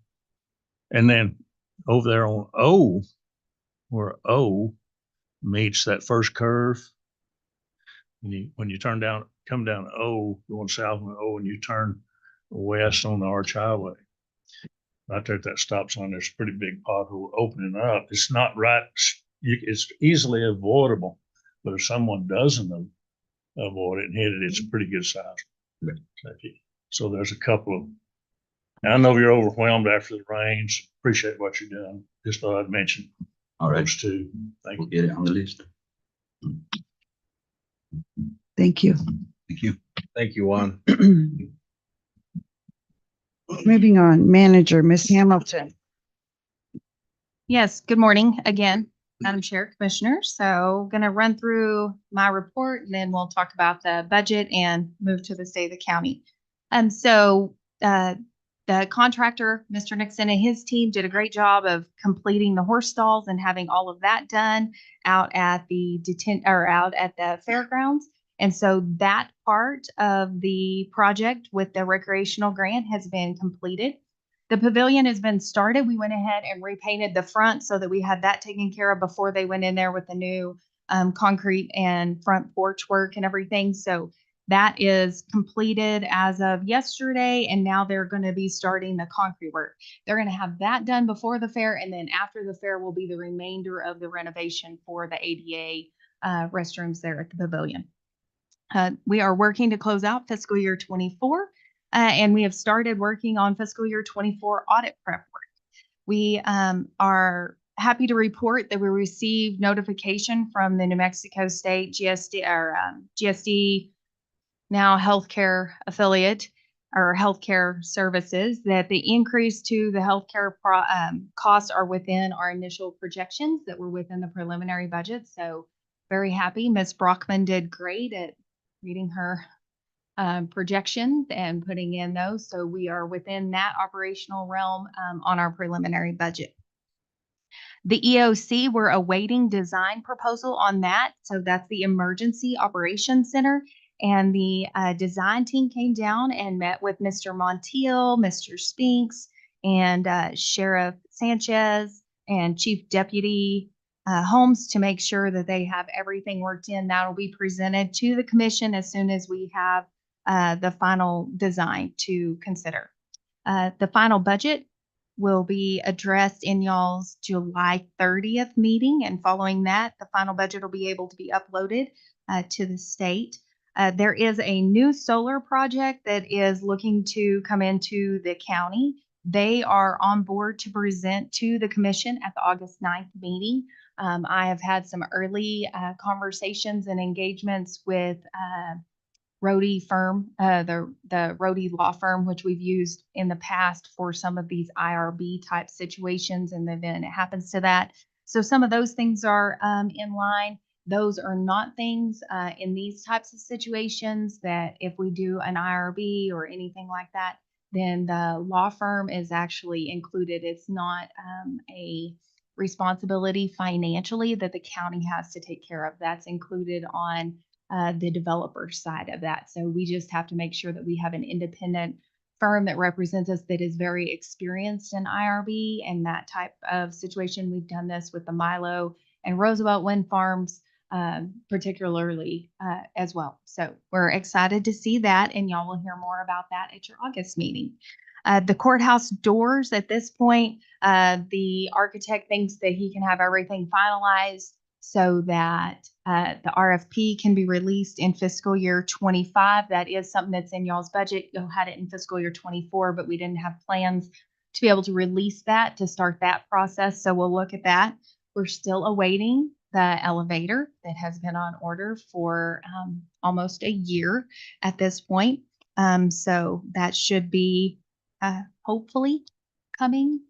Speaker 6: And then over there on O, where O meets that first curve, when you turn down, come down O, going south on O, and you turn west on the Arch Highway. Right there at that stop sign, there's a pretty big pothole opening up. It's not right. It's easily avoidable, but if someone doesn't avoid it and hit it, it's a pretty good size. So there's a couple of, I know you're overwhelmed after the rains. Appreciate what you're doing. Just thought I'd mention
Speaker 9: All right,
Speaker 6: those two. Thank
Speaker 9: we'll
Speaker 6: you.
Speaker 9: get it on the list.
Speaker 3: Thank you.
Speaker 9: Thank you.
Speaker 4: Thank you, Juan.
Speaker 3: Moving on, manager, Ms. Hamilton.
Speaker 5: Yes, good morning again, Madam Chair, Commissioners. So going to run through my report and then we'll talk about the budget and move to the state of the county. The contractor, Mr. Nixon, and his team did a great job of completing the horse stalls and having all of that done out at the fairgrounds. And so that part of the project with the recreational grant has been completed. The pavilion has been started. We went ahead and repainted the front so that we had that taken care of before they went in there with the new concrete and front porch work and everything. So that is completed as of yesterday, and now they're going to be starting the concrete work. They're going to have that done before the fair, and then after the fair will be the remainder of the renovation for the ADA restrooms there at the pavilion. We are working to close out fiscal year 24, and we have started working on fiscal year 24 audit prep work. We are happy to report that we received notification from the New Mexico State GSD, now healthcare affiliate or healthcare services, that the increase to the healthcare costs are within our initial projections that were within the preliminary budget. So very happy. Ms. Brockman did great at reading her projections and putting in those. So we are within that operational realm on our preliminary budget. The EOC, we're awaiting design proposal on that. So that's the Emergency Operations Center. And the design team came down and met with Mr. Montiel, Mr. Spinks, and Sheriff Sanchez and Chief Deputy Holmes to make sure that they have everything worked in. That will be presented to the commission as soon as we have the final design to consider. The final budget will be addressed in y'all's July 30th meeting. And following that, the final budget will be able to be uploaded to the state. There is a new solar project that is looking to come into the county. They are on board to present to the commission at the August 9th meeting. I have had some early conversations and engagements with Rohde firm, the Rohde law firm, which we've used in the past for some of these IRB type situations in the event it happens to that. So some of those things are in line. Those are not things in these types of situations that if we do an IRB or anything like that, then the law firm is actually included. It's not a responsibility financially that the county has to take care of. That's included on the developer side of that. So we just have to make sure that we have an independent firm that represents us that is very experienced in IRB and that type of situation. We've done this with the Milo and Roosevelt wind farms, particularly as well. So we're excited to see that, and y'all will hear more about that at your August meeting. The courthouse doors at this point, the architect thinks that he can have everything finalized so that the RFP can be released in fiscal year 25. That is something that's in y'all's budget. You'll had it in fiscal year 24, but we didn't have plans to be able to release that to start that process. So we'll look at that. We're still awaiting the elevator that has been on order for almost a year at this point. So that should be hopefully coming.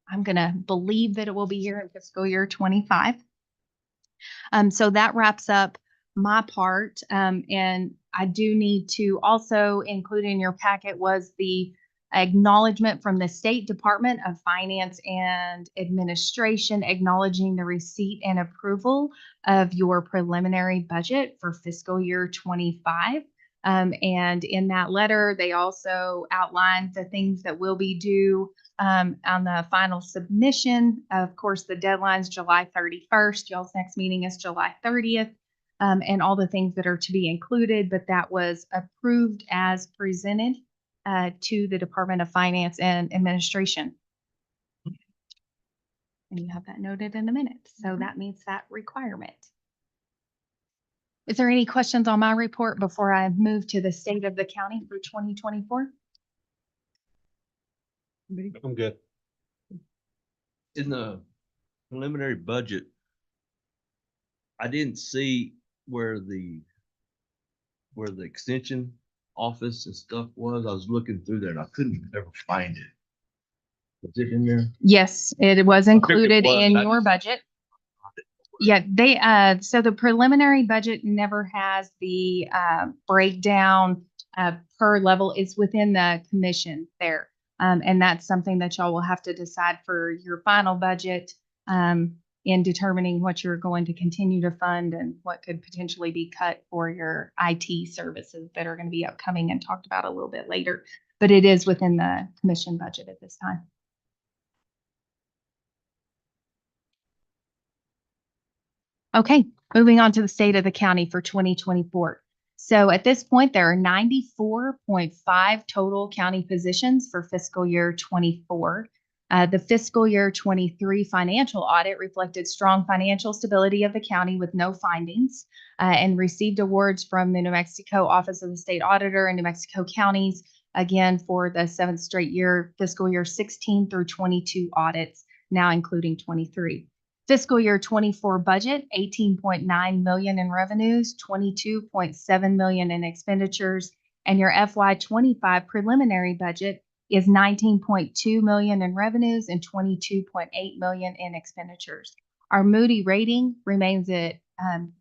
Speaker 5: I'm going to believe that it will be here in fiscal year 25. So that wraps up my part. And I do need to also include in your packet was the acknowledgement from the State Department of Finance and Administration acknowledging the receipt and approval of your preliminary budget for fiscal year 25. And in that letter, they also outlined the things that will be due on the final submission. Of course, the deadline's July 31st. Y'all's next meeting is July 30th. And all the things that are to be included, but that was approved as presented to the Department of Finance and Administration. And you have that noted in the minutes. So that meets that requirement. Is there any questions on my report before I move to the state of the county for 2024?
Speaker 8: I'm good. In the preliminary budget, I didn't see where the extension office and stuff was. I was looking through there and I couldn't ever find it. Was it in there?
Speaker 5: Yes, it was included
Speaker 8: was.
Speaker 5: in
Speaker 8: I
Speaker 5: your
Speaker 8: just-
Speaker 5: budget. Yeah, so the preliminary budget never has the breakdown per level. It's within the commission there. And that's something that y'all will have to decide for your final budget in determining what you're going to continue to fund and what could potentially be cut for your IT services that are going to be upcoming and talked about a little bit later. But it is within the commission budget at this time. Okay, moving on to the state of the county for 2024. So at this point, there are 94.5 total county positions for fiscal year 24. The fiscal year 23 financial audit reflected strong financial stability of the county with no findings and received awards from the New Mexico Office of the State Auditor and New Mexico counties, again, for the 7th straight year, fiscal year 16 through 22 audits, now including 23. Fiscal year 24 budget, $18.9 million in revenues, $22.7 million in expenditures, and your FY 25 preliminary budget is $19.2 million in revenues and $22.8 million in expenditures. Our Moody rating remains at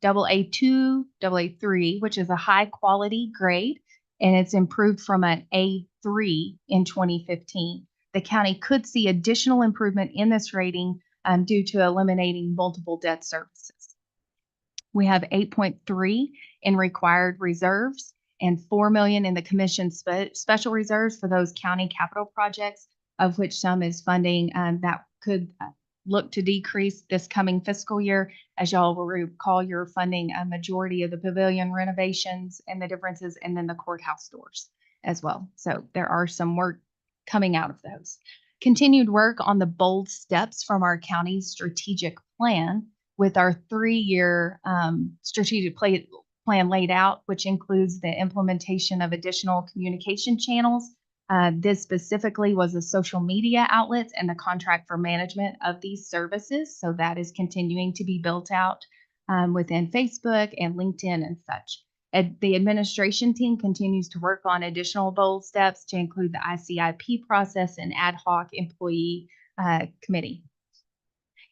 Speaker 5: AA2, AA3, which is a high quality grade, and it's improved from an A3 in 2015. The county could see additional improvement in this rating due to eliminating multiple debt services. We have 8.3 in required reserves and $4 million in the commission special reserves for those county capital projects, of which some is funding that could look to decrease this coming fiscal year. As y'all will recall, you're funding a majority of the pavilion renovations and the differences, and then the courthouse doors as well. So there are some work coming out of those. Continued work on the bold steps from our county's strategic plan with our 3-year strategic plan laid out, which includes the implementation of additional communication channels. This specifically was the social media outlets and the contract for management of these services. So that is continuing to be built out within Facebook and LinkedIn and such. The administration team continues to work on additional bold steps to include the ICIP process and ad hoc employee committee.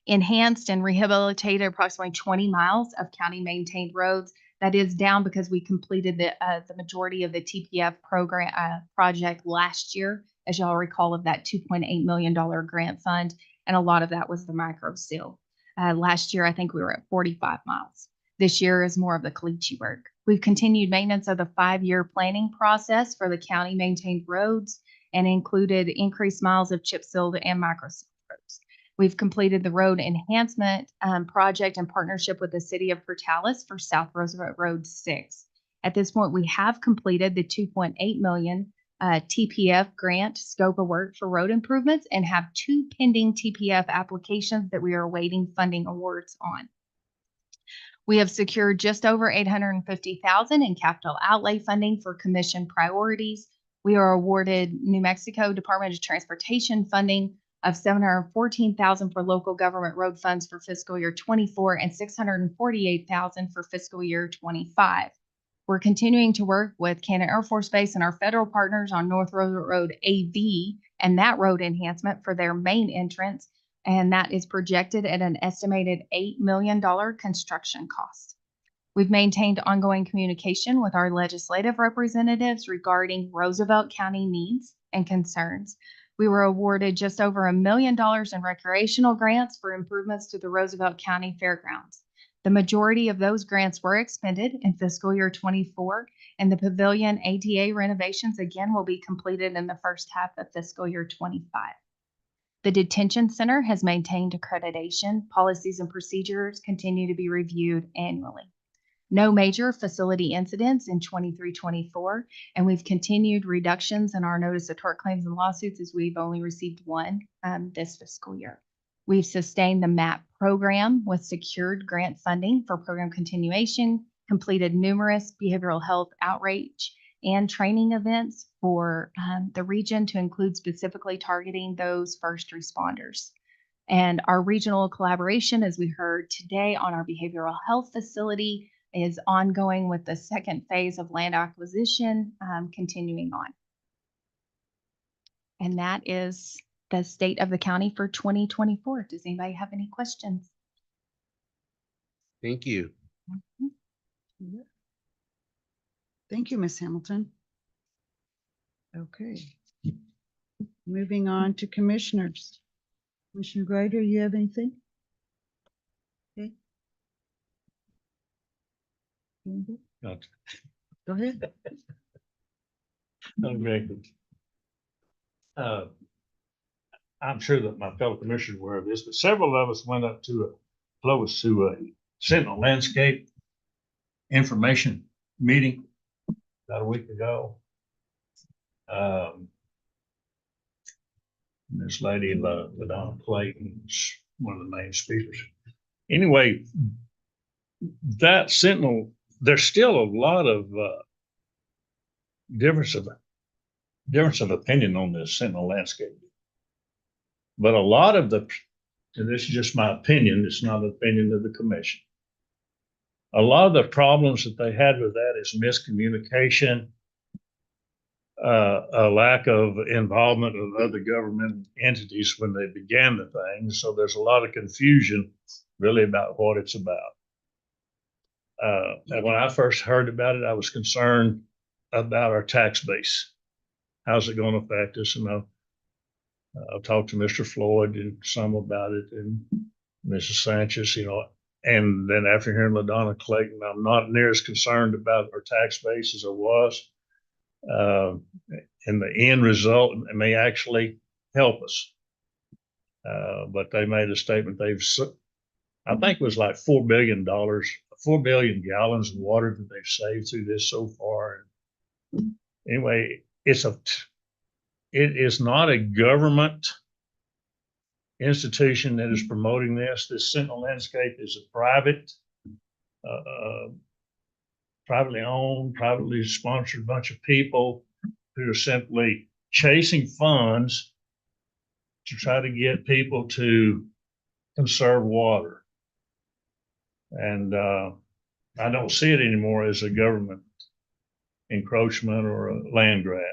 Speaker 5: Enhanced and rehabilitated approximately 20 miles of county maintained roads. That is down because we completed the majority of the TPF program project last year, as y'all recall, of that $2.8 million grant fund. And a lot of that was the micro seal. Last year, I think we were at 45 miles. This year is more of the caliche work. We've continued maintenance of the 5-year planning process for the county maintained roads and included increased miles of chip sealed and micro sealed roads. We've completed the road enhancement project in partnership with the city of Portales for South Roosevelt Road 6. At this point, we have completed the $2.8 million TPF grant scope of work for road improvements and have 2 pending TPF applications that we are awaiting funding awards on. We have secured just over $850,000 in capital outlay funding for commission priorities. We are awarded New Mexico Department of Transportation funding of $714,000 for local government road funds for fiscal year 24 and $648,000 for fiscal year 25. We're continuing to work with Cannon Air Force Base and our federal partners on North Roosevelt Road AV and that road enhancement for their main entrance. And that is projected at an estimated $8 million construction cost. We've maintained ongoing communication with our legislative representatives regarding Roosevelt County needs and concerns. We were awarded just over $1 million in recreational grants for improvements to the Roosevelt County Fairgrounds. The majority of those grants were expended in fiscal year 24, and the pavilion ATA renovations again will be completed in the first half of fiscal year 25. The detention center has maintained accreditation. Policies and procedures continue to be reviewed annually. No major facility incidents in 23-24, and we've continued reductions in our notice of tort claims and lawsuits as we've only received one this fiscal year. We've sustained the MAP program with secured grant funding for program continuation, completed numerous behavioral health outreach and training events for the region to include specifically targeting those first responders. And our regional collaboration, as we heard today on our behavioral health facility, is ongoing with the second phase of land acquisition continuing on. And that is the state of the county for 2024. Does anybody have any questions?
Speaker 4: Thank you.
Speaker 3: Thank you, Ms. Hamilton. Okay. Moving on to commissioners. Commissioner Greider, you have anything? Okay.
Speaker 6: Not
Speaker 3: Go ahead.
Speaker 6: on record. I'm sure that my fellow commissioners were aware of this, but several of us went up to a Sentinel Landscape information meeting about a week ago. This lady, LaDonna Clayton, is one of the main speakers. Anyway, that Sentinel, there's still a lot of difference of opinion on this Sentinel Landscape. But a lot of and this is just my opinion, it's not an opinion of the commission. A lot of the problems that they had with that is miscommunication, a lack of involvement of other government entities when they began the thing. So there's a lot of confusion really about what it's about. And when I first heard about it, I was concerned about our tax base. How's it going to affect us? And I've talked to Mr. Floyd and some about it, and Mrs. Sanchez, and then after hearing LaDonna Clayton, I'm not near as concerned about our tax base as I was. And the end result may actually help us. But they made a statement. I think it was like $4 billion, 4 billion gallons of water that they've saved through this so far. Anyway, it is not a government institution that is promoting this. This Sentinel Landscape is a privately owned, privately sponsored bunch of people who are simply chasing funds to try to get people to conserve water. And I don't see it anymore as a government encroachment or a land grab.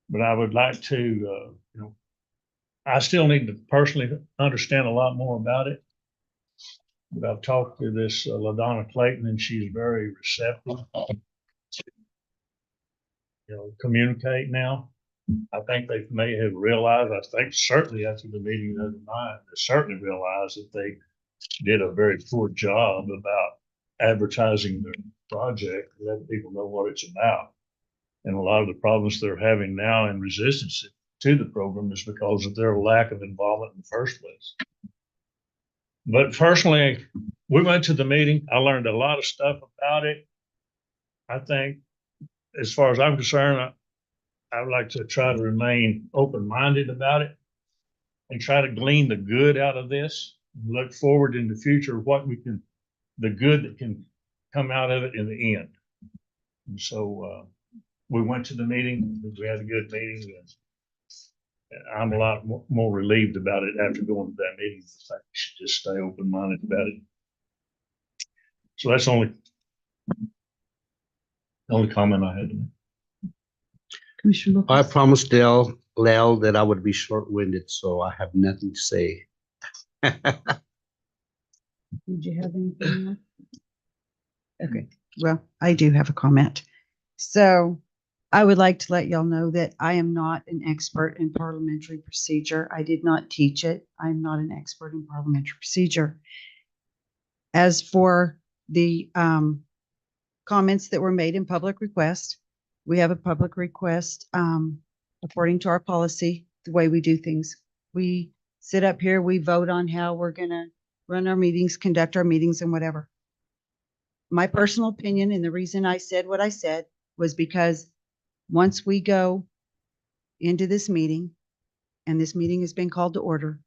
Speaker 6: But I would like to, I still need to personally understand a lot more about it. But I've talked to this LaDonna Clayton, and she's very receptive to, communicate now. I think they may have realized, I think certainly after the meeting the other night, they certainly realized that they did a very poor job about advertising their project, letting people know what it's about. And a lot of the problems they're having now in resistance to the program is because of their lack of involvement in the first place. But personally, we went to the meeting. I learned a lot of stuff about it. I think, as far as I'm concerned, I would like to try to remain open-minded about it and try to glean the good out of this. Look forward in the future, the good that can come out of it in the end. And so we went to the meeting. We had a good meeting. And I'm a lot more relieved about it after going to that meeting. I think we should just stay open-minded about it. So that's the only comment I had to make.
Speaker 3: Commissioner
Speaker 4: I
Speaker 3: Lopez.
Speaker 4: promised Lel that I would be short-winded, so I have nothing to say.
Speaker 3: Did you have anything else? Okay, well, I do have a comment. So I would like to let y'all know that I am not an expert in parliamentary procedure. I did not teach it. I'm not an expert in parliamentary procedure. As for the comments that were made in public request, we have a public request according to our policy, the way we do things. We sit up here, we vote on how we're going to run our meetings, conduct our meetings, and whatever. My personal opinion, and the reason I said what I said, was because once we go into this meeting, and this meeting has been called to order,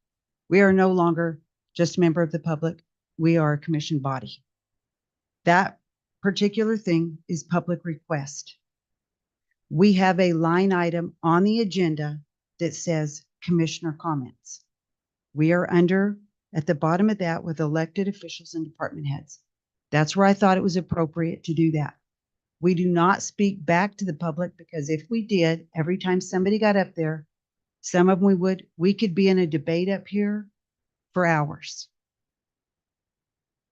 Speaker 3: we are no longer just a member of the public. We are a commissioned body. That particular thing is public request. We have a line item on the agenda that says commissioner comments. We are under, at the bottom of that, with elected officials and department heads. That's where I thought it was appropriate to do that. We do not speak back to the public, because if we did, every time somebody got up there, some of them we could be in a debate up here for hours.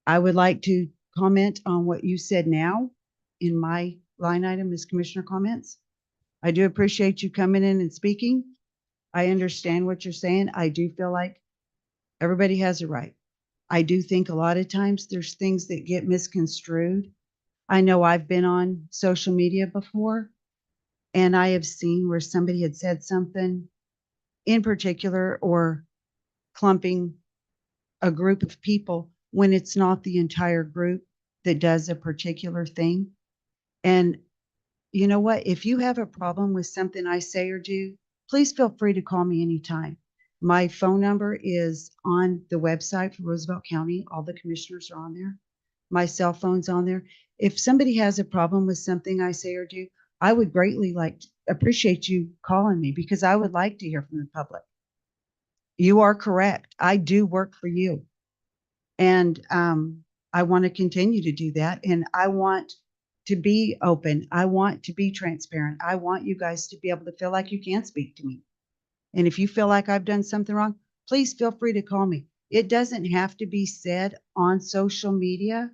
Speaker 3: I would like to comment on what you said now in my line item as commissioner comments. I do appreciate you coming in and speaking. I understand what you're saying. I do feel like everybody has a right. I do think a lot of times there's things that get misconstrued. I know I've been on social media before, and I have seen where somebody had said something in particular or clumping a group of people when it's not the entire group that does a particular thing. And you know what? If you have a problem with something I say or do, please feel free to call me anytime. My phone number is on the website for Roosevelt County. All the commissioners are on there. My cell phone's on there. If somebody has a problem with something I say or do, I would greatly appreciate you calling me, because I would like to hear from the public. You are correct. I do work for you. And I want to continue to do that. And I want to be open. I want to be transparent. I want you guys to be able to feel like you can speak to me. And if you feel like I've done something wrong, please feel free to call me. It doesn't have to be said on social media.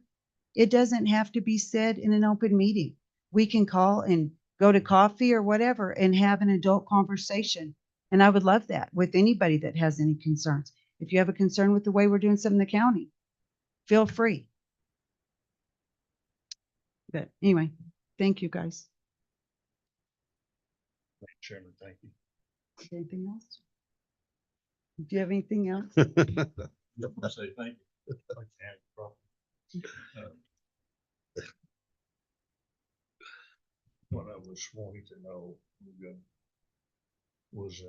Speaker 3: It doesn't have to be said in an open meeting. We can call and go to coffee or whatever and have an adult conversation. And I would love that with anybody that has any concerns. If you have a concern with the way we're doing something in the county, feel free. But anyway, thank you guys.
Speaker 6: Chairman, thank you.
Speaker 3: Anything else? Do you have anything else?
Speaker 6: I'll say thank you. What I was wanting to know was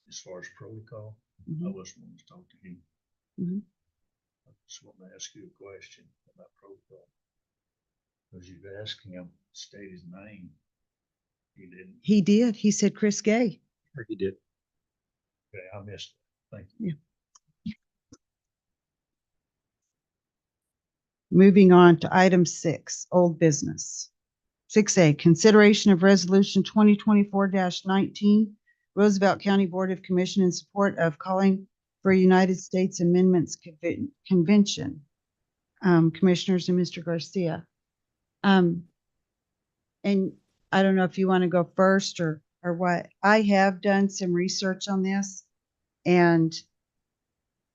Speaker 6: as far as protocol, I was wanting to talk to him.
Speaker 3: Mhm.
Speaker 6: I just want to ask you a question about protocol. Because you've asked him to state his name. He didn't.
Speaker 3: He did. He said Chris Gay.
Speaker 6: He did. Okay, I missed it. Thank you.
Speaker 3: Yeah. Moving on to item 6, old business. 6A, consideration of resolution 2024-19, Roosevelt County Board of Commission in support of calling for a United States Amendments Convention. Commissioners and Mr. Garcia. And I don't know if you want to go first or what. I have done some research on this, and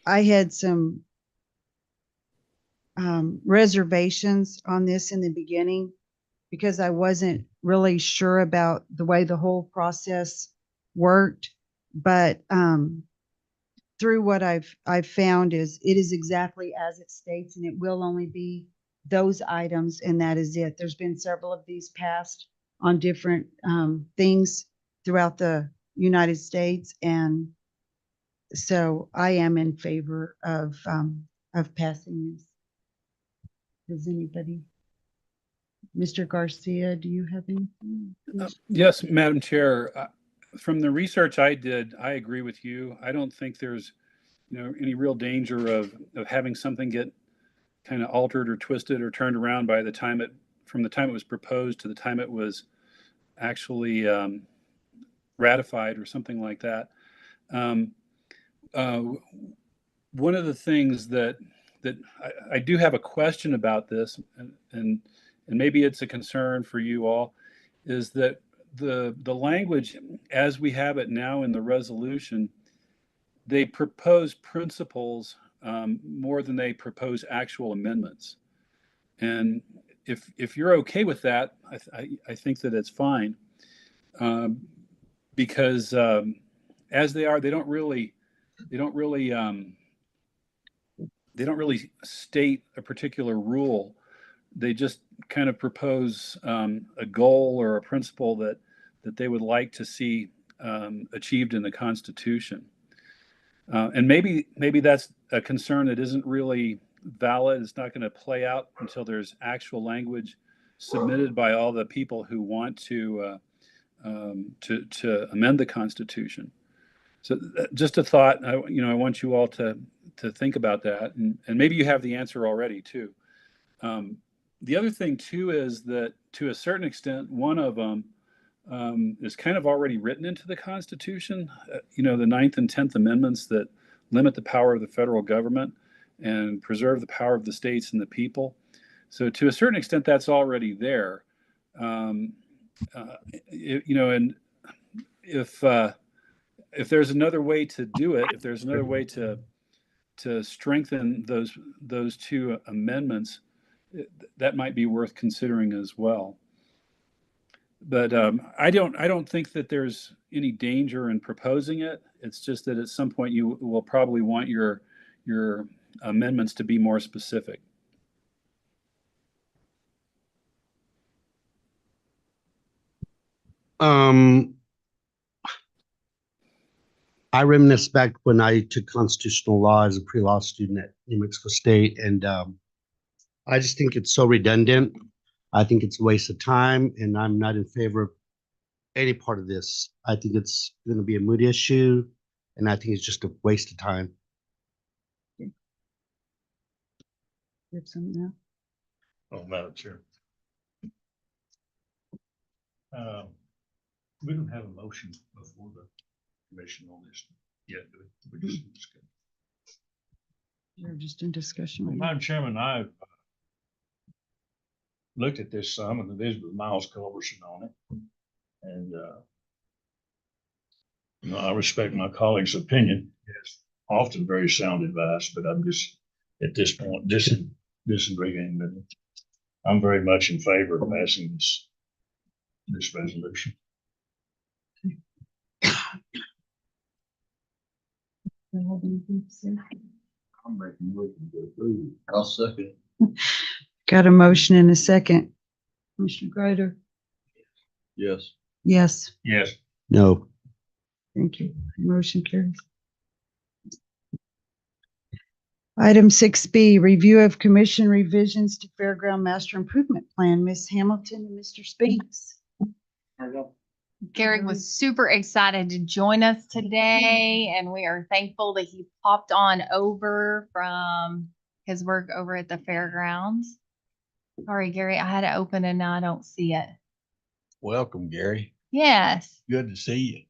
Speaker 3: I had some reservations on this in the beginning because I wasn't really sure about the way the whole process worked. But through what I've found is it is exactly as it states, and it will only be those items, and that is it. There's been several of these passed on different things throughout the United States, and so I am in favor of passing this. Does anybody? Mr. Garcia, do you have anything?
Speaker 10: Yes, Madam Chair. From the research I did, I agree with you. I don't think there's, any real danger of having something get kind of altered or twisted or turned around from the time it was proposed to the time it was actually ratified or something like that. One of the things that I do have a question about this, and maybe it's a concern for you all, is that the language as we have it now in the resolution, they propose principles more than they propose actual amendments. And if you're okay with that, I think that it's fine. Because as they are, they don't really state a particular rule. They just kind of propose a goal or a principle that they would like to see achieved in the Constitution. And maybe that's a concern that isn't really valid. It's not going to play out until there's actual language submitted by all the people who want to amend the Constitution. So just a thought. I want you all to think about that, and maybe you have the answer already too. The other thing too is that to a certain extent, one of them is kind of already written into the Constitution. The 9th and 10th Amendments that limit the power of the federal government and preserve the power of the states and the people. So to a certain extent, that's already there. And if there's another way to do it, if there's another way to strengthen those two amendments, that might be worth considering as well. But I don't think that there's any danger in proposing it. It's just that at some point you will probably want your amendments to be more specific.
Speaker 4: I reminisce back when I took constitutional law as a pre-law student at New Mexico State, and I just think it's so redundant. I think it's a waste of time, and I'm not in favor of any part of this. I think it's going to be a moot issue, and I think it's just a waste of time.
Speaker 3: You have something now?
Speaker 6: Oh, Madam Chair. We don't have a motion before the commission on this yet, do we? We're just discussing.
Speaker 3: You're just in discussion right now.
Speaker 6: Madam Chairman, I've looked at this some, and it is with Miles Culberson on it. And, I respect my colleague's opinion. It's often very sound advice, but I'm just, at this point, disagreeing with it. I'm very much in favor of passing this resolution.
Speaker 8: I'm making a motion to approve. I'll second.
Speaker 3: Got a motion and a second. Commissioner Greider?
Speaker 8: Yes.
Speaker 3: Yes,
Speaker 6: Yes.
Speaker 4: No.
Speaker 3: thank you. Motion carries. Item 6B, review of commission revisions to Fairground Master Improvement Plan. Ms. Hamilton and Mr. Spinks.
Speaker 5: Gary was super excited to join us today, and we are thankful that he popped on over from his work over at the fairgrounds. Sorry, Gary, I had to open and now I don't see it.
Speaker 8: Welcome, Gary.
Speaker 5: Yes.
Speaker 8: Good to see you.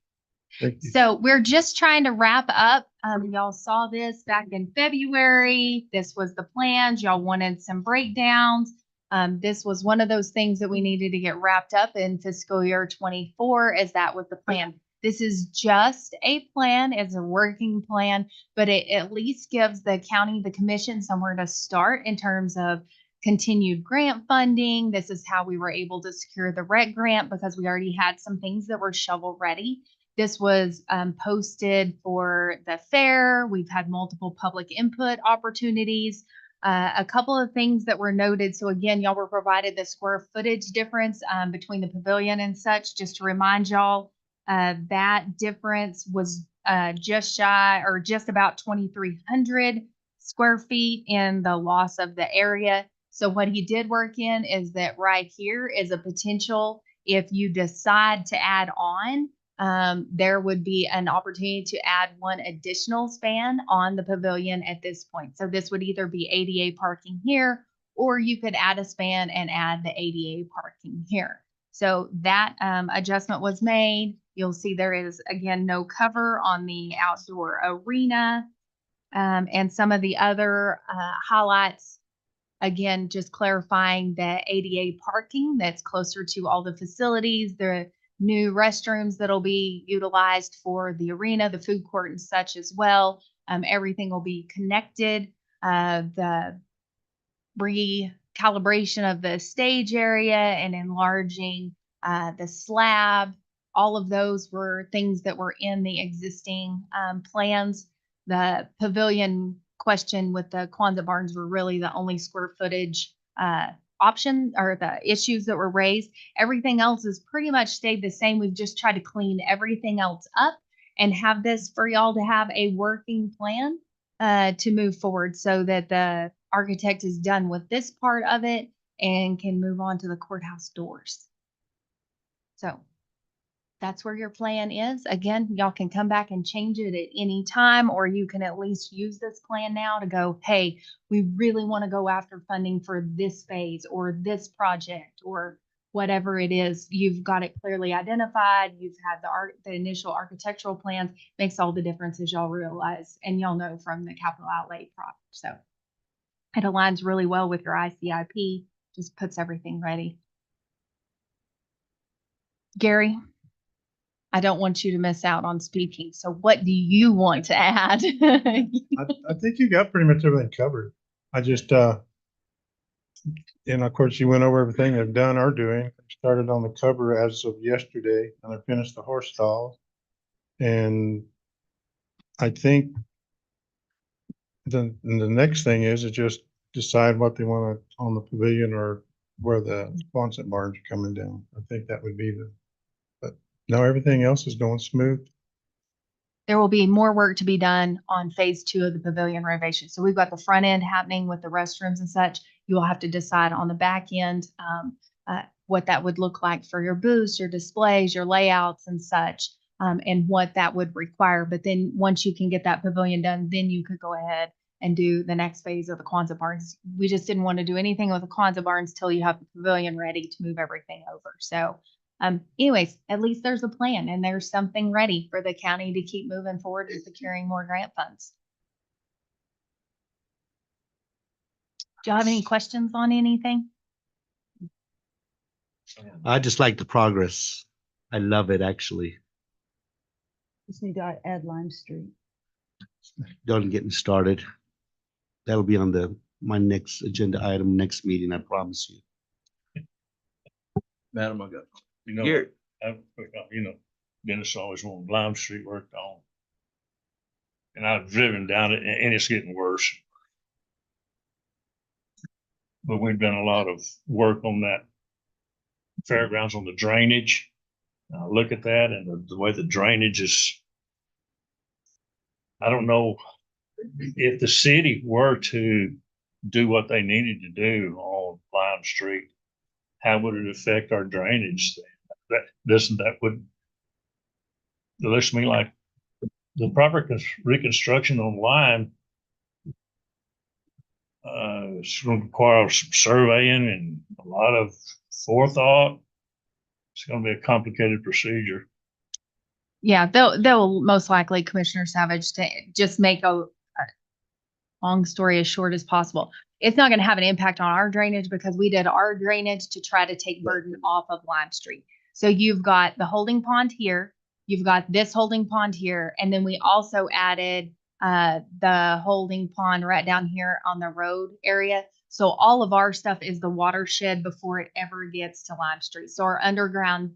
Speaker 8: Thank you.
Speaker 5: So we're just trying to wrap up. Y'all saw this back in February. This was the plans. Y'all wanted some breakdowns. This was one of those things that we needed to get wrapped up in fiscal year 24, as that was the plan. This is just a plan, it's a working plan, but it at least gives the county, the commission, somewhere to start in terms of continued grant funding. This is how we were able to secure the rec grant, because we already had some things that were shovel ready. This was posted for the fair. We've had multiple public input opportunities. A couple of things that were noted. So again, y'all were provided the square footage difference between the pavilion and such. Just to remind y'all, that difference was just shy or just about 2,300 square feet in the loss of the area. So what he did work in is that right here is a potential, if you decide to add on, there would be an opportunity to add one additional span on the pavilion at this point. So this would either be ADA parking here, or you could add a span and add the ADA parking here. So that adjustment was made. You'll see there is, again, no cover on the outdoor arena. And some of the other highlights, again, just clarifying the ADA parking that's closer to all the facilities, the new restrooms that'll be utilized for the arena, the food court and such as well. Everything will be connected. The recalibration of the stage area and enlarging the slab. All of those were things that were in the existing plans. The pavilion question with the Quonset barns were really the only square footage option or the issues that were raised. Everything else has pretty much stayed the same. We've just tried to clean everything else up and have this for y'all to have a working plan to move forward so that the architect is done with this part of it and can move on to the courthouse doors. So that's where your plan is. Again, y'all can come back and change it at any time, or you can at least use this plan now to go, hey, we really want to go after funding for this phase or this project or whatever it is. You've got it clearly identified. You've had the initial architectural plans. Makes all the difference, as y'all realize, and y'all know from the capital outlay project. So it aligns really well with your ICIP, just puts everything ready. Gary, I don't want you to miss out on speaking. So what do you want to add?
Speaker 6: I think you got pretty much everything covered. I just, and of course you went over everything I've done or doing. I started on the cover as of yesterday and I finished the horse stalls. And I think the next thing is to just decide what they want to on the pavilion or where the Quonset barns are coming down. I think that would be but now everything else is going smooth.
Speaker 5: There will be more work to be done on phase 2 of the pavilion renovation. So we've got the front end happening with the restrooms and such. You will have to decide on the back end what that would look like for your booths, your displays, your layouts and such, and what that would require. But then once you can get that pavilion done, then you could go ahead and do the next phase of the Quonset barns. We just didn't want to do anything with the Quonset barns till you have the pavilion ready to move everything over. So anyways, at least there's a plan and there's something ready for the county to keep moving forward and securing more grant funds. Do you have any questions on anything?
Speaker 4: I just like the progress. I love it, actually.
Speaker 3: Just need to add Lime Street.
Speaker 4: Don't get me started. That'll be on my next agenda item, next meeting, I promise you.
Speaker 8: Madam, I got.
Speaker 6: You know,
Speaker 8: Gary.
Speaker 6: Dennis always wanted Lime Street worked on. And I've driven down it and it's getting worse. But we've done a lot of work on that fairgrounds on the drainage. Look at that and the way the drainage is. I don't know if the city were to do what they needed to do on Lime Street, how would it affect our drainage? That would, it looks to me like the proper reconstruction on Lime it's going to require some surveying and a lot of forethought. It's going to be a complicated procedure.
Speaker 5: Yeah, they'll most likely, Commissioner Savage, to just make a long story as short as possible. It's not going to have an impact on our drainage because we did our drainage to try to take burden off of Lime Street. So you've got the holding pond here, you've got this holding pond here, and then we also added the holding pond right down here on the road area. So all of our stuff is the watershed before it ever gets to Lime Street. So our underground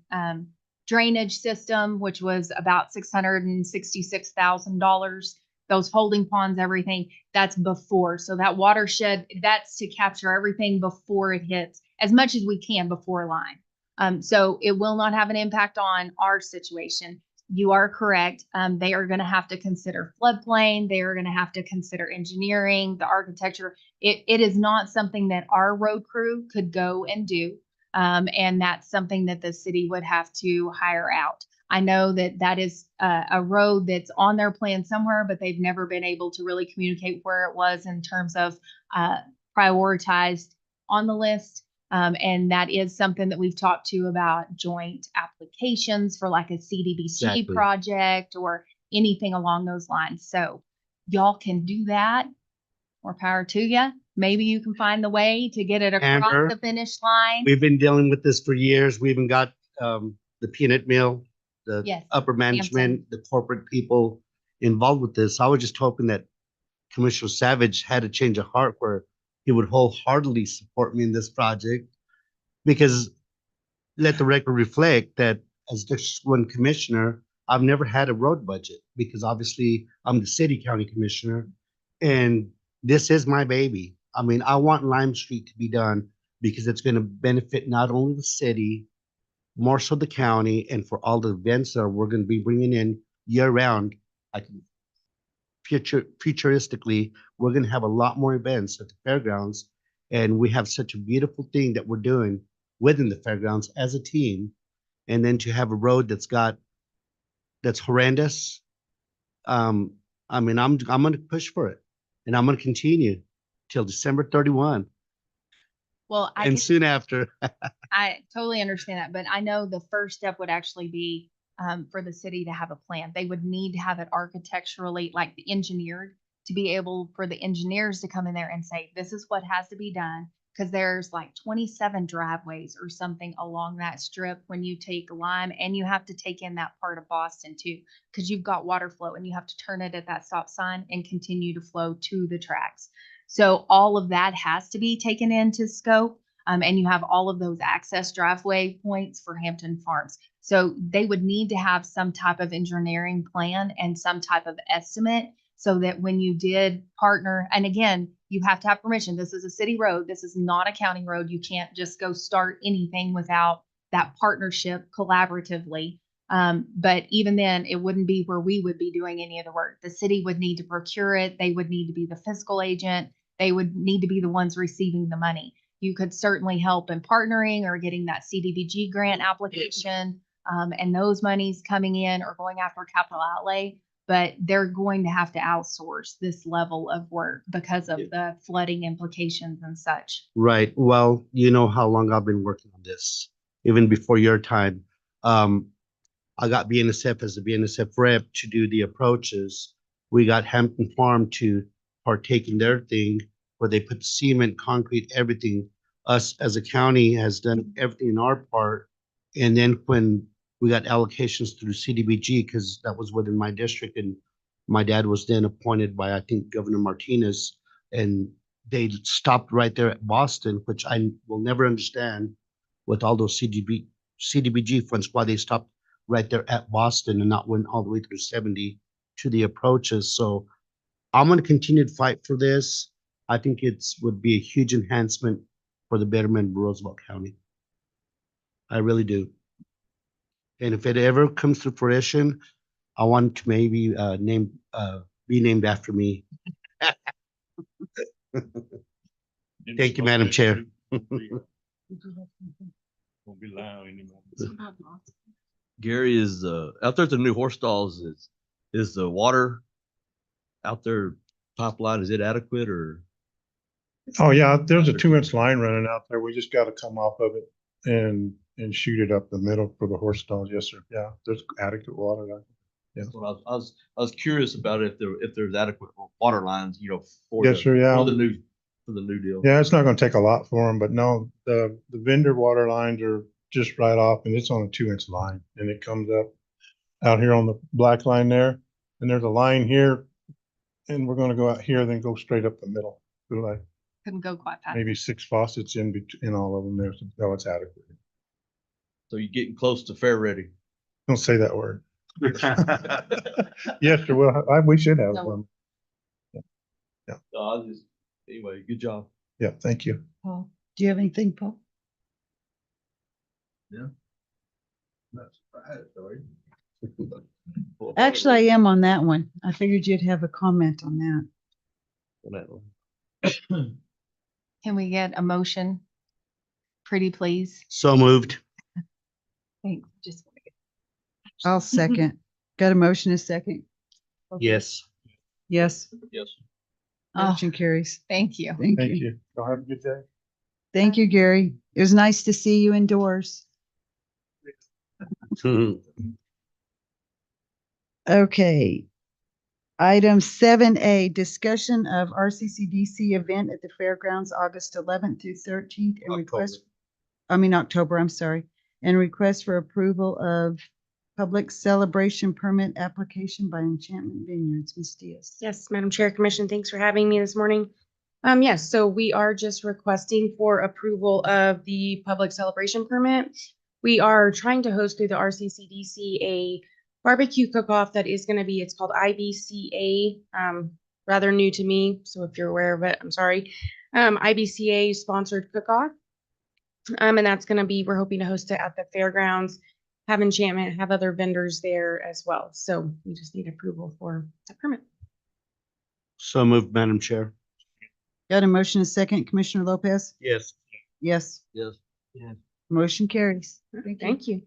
Speaker 5: drainage system, which was about $666,000, those holding ponds, everything, that's before. So that watershed, that's to capture everything before it hits as much as we can before Lime. So it will not have an impact on our situation. You are correct. They are going to have to consider floodplain. They are going to have to consider engineering, the architecture. It is not something that our road crew could go and do. And that's something that the city would have to hire out. I know that that is a road that's on their plan somewhere, but they've never been able to really communicate where it was in terms of prioritized on the list. And that is something that we've talked to about joint applications for like a CDBG
Speaker 4: Exactly.
Speaker 5: project or anything along those lines. So y'all can do that. More power to you. Maybe you can find the way to get it across
Speaker 4: Amber,
Speaker 5: the finish line.
Speaker 4: We've been dealing with this for years. We even got the peanut mill, the
Speaker 5: Yes,
Speaker 4: upper management, the corporate people. involved with this. I was just hoping that Commissioner Savage had a change of heart where he would wholeheartedly support me in this project. Because let the record reflect that as just one commissioner, I've never had a road budget because obviously I'm the city county commissioner and this is my baby. I mean, I want Lime Street to be done because it's gonna benefit not only the city, more so the county, and for all the events that we're gonna be bringing in year round. I can futuristically, we're gonna have a lot more events at the fairgrounds. And we have such a beautiful thing that we're doing within the fairgrounds as a team. And then to have a road that's horrendous. I mean, I'm gonna push for it and I'm gonna continue till December 31
Speaker 5: Well, I
Speaker 4: and
Speaker 5: can,
Speaker 4: soon after.
Speaker 5: I totally understand that, but I know the first step would actually be for the city to have a plan. They would need to have it architecturally, like engineered, to be able for the engineers to come in there and say, this is what has to be done. Because there's like 27 driveways or something along that strip when you take Lime, and you have to take in that part of Boston too, because you've got water flow and you have to turn it at that stop sign and continue to flow to the tracks. So all of that has to be taken into scope. And you have all of those access driveway points for Hampton Farms. So they would need to have some type of engineering plan and some type of estimate so that when you did partner, and again, you have to have permission. This is a city road. This is not a county road. You can't just go start anything without that partnership collaboratively. But even then, it wouldn't be where we would be doing any of the work. The city would need to procure it. They would need to be the fiscal agent. They would need to be the ones receiving the money. You could certainly help in partnering or getting that CDBG grant application, and those monies coming in or going after capital outlay. But they're going to have to outsource this level of work because of the flooding implications and such.
Speaker 4: Right. Well, you know how long I've been working on this, even before your time. I got BNSF as a BNSF rep to do the approaches. We got Hampton Farm to partake in their thing where they put cement, concrete, everything. Us as a county has done everything in our part. And then when we got allocations through CDBG, because that was within my district, and my dad was then appointed by, I think, Governor Martinez, and they stopped right there at Boston, which I will never understand with all those CDBG funds, why they stopped right there at Boston and not went all the way through 70 to the approaches. So I'm going to continue to fight for this. I think would be a huge enhancement for the betterment of Roosevelt County. I really do. And if it ever comes to fruition, I want to maybe be named after me. Thank you, Madam Chair.
Speaker 6: Won't be loud anymore.
Speaker 8: Gary, is out there at the new horse stalls, is the water out there pipeline, is it adequate or?
Speaker 11: Oh, yeah, there's a 2-inch line running out there. We just gotta come off of it and shoot it up the middle for the horse stalls. Yes, sir. Yeah, there's adequate water there. Yeah.
Speaker 8: Well, I was curious about if there's adequate water lines, for
Speaker 11: Yes, sir, yeah.
Speaker 8: for the new deal.
Speaker 11: Yeah, it's not gonna take a lot for them, but no, the vendor water lines are just right off, and it's on a 2-inch line, and it comes up out here on the black line there, and there's a line here, and we're gonna go out here, then go straight up the middle. So like
Speaker 5: Couldn't go quite fast.
Speaker 11: maybe 6 faucets in all of them there, so it's adequate.
Speaker 8: So you're getting close to fair ready.
Speaker 11: Don't say that word. Yes, sir. Well, we should have
Speaker 5: No.
Speaker 11: one.
Speaker 8: Anyway, good job.
Speaker 11: Yeah, thank you.
Speaker 3: Paul, do you have anything, Paul? Actually, I am on that one. I figured you'd have a comment on that.
Speaker 5: Can we get a motion? Pretty please.
Speaker 4: So moved.
Speaker 5: Thanks. Just want to get.
Speaker 3: I'll second. Got a motion, a second?
Speaker 4: Yes.
Speaker 3: Yes,
Speaker 8: Yes.
Speaker 5: Oh,
Speaker 3: motion carries.
Speaker 5: thank you.
Speaker 3: Thank
Speaker 11: Thank
Speaker 3: you.
Speaker 11: you. Y'all have a good day.
Speaker 3: Thank you, Gary. It was nice to see you indoors. Okay. Item 7A, discussion of RCCDC event at the fairgrounds, August 11th through 13th, and October, I'm sorry, and request for approval of public celebration permit application by Enchantment Vineyards. Ms. Diaz.
Speaker 12: Yes, Madam Chair, Commission, thanks for having me this morning. Yes, so we are just requesting for approval of the public celebration permit. We are trying to host through the RCCDC a barbecue cook-off that is going to be, it's called IBCA, rather new to me. So if you're aware of it, I'm sorry. IBCA sponsored cook-off. And that's going to be, we're hoping to host it at the fairgrounds, have Enchantment, have other vendors there as well. So we just need approval for that permit.
Speaker 4: So moved, Madam Chair.
Speaker 3: Got a motion, a second. Commissioner Lopez?
Speaker 4: Yes.
Speaker 3: Yes.
Speaker 8: Yes.
Speaker 3: Motion carries.
Speaker 12: Thank you.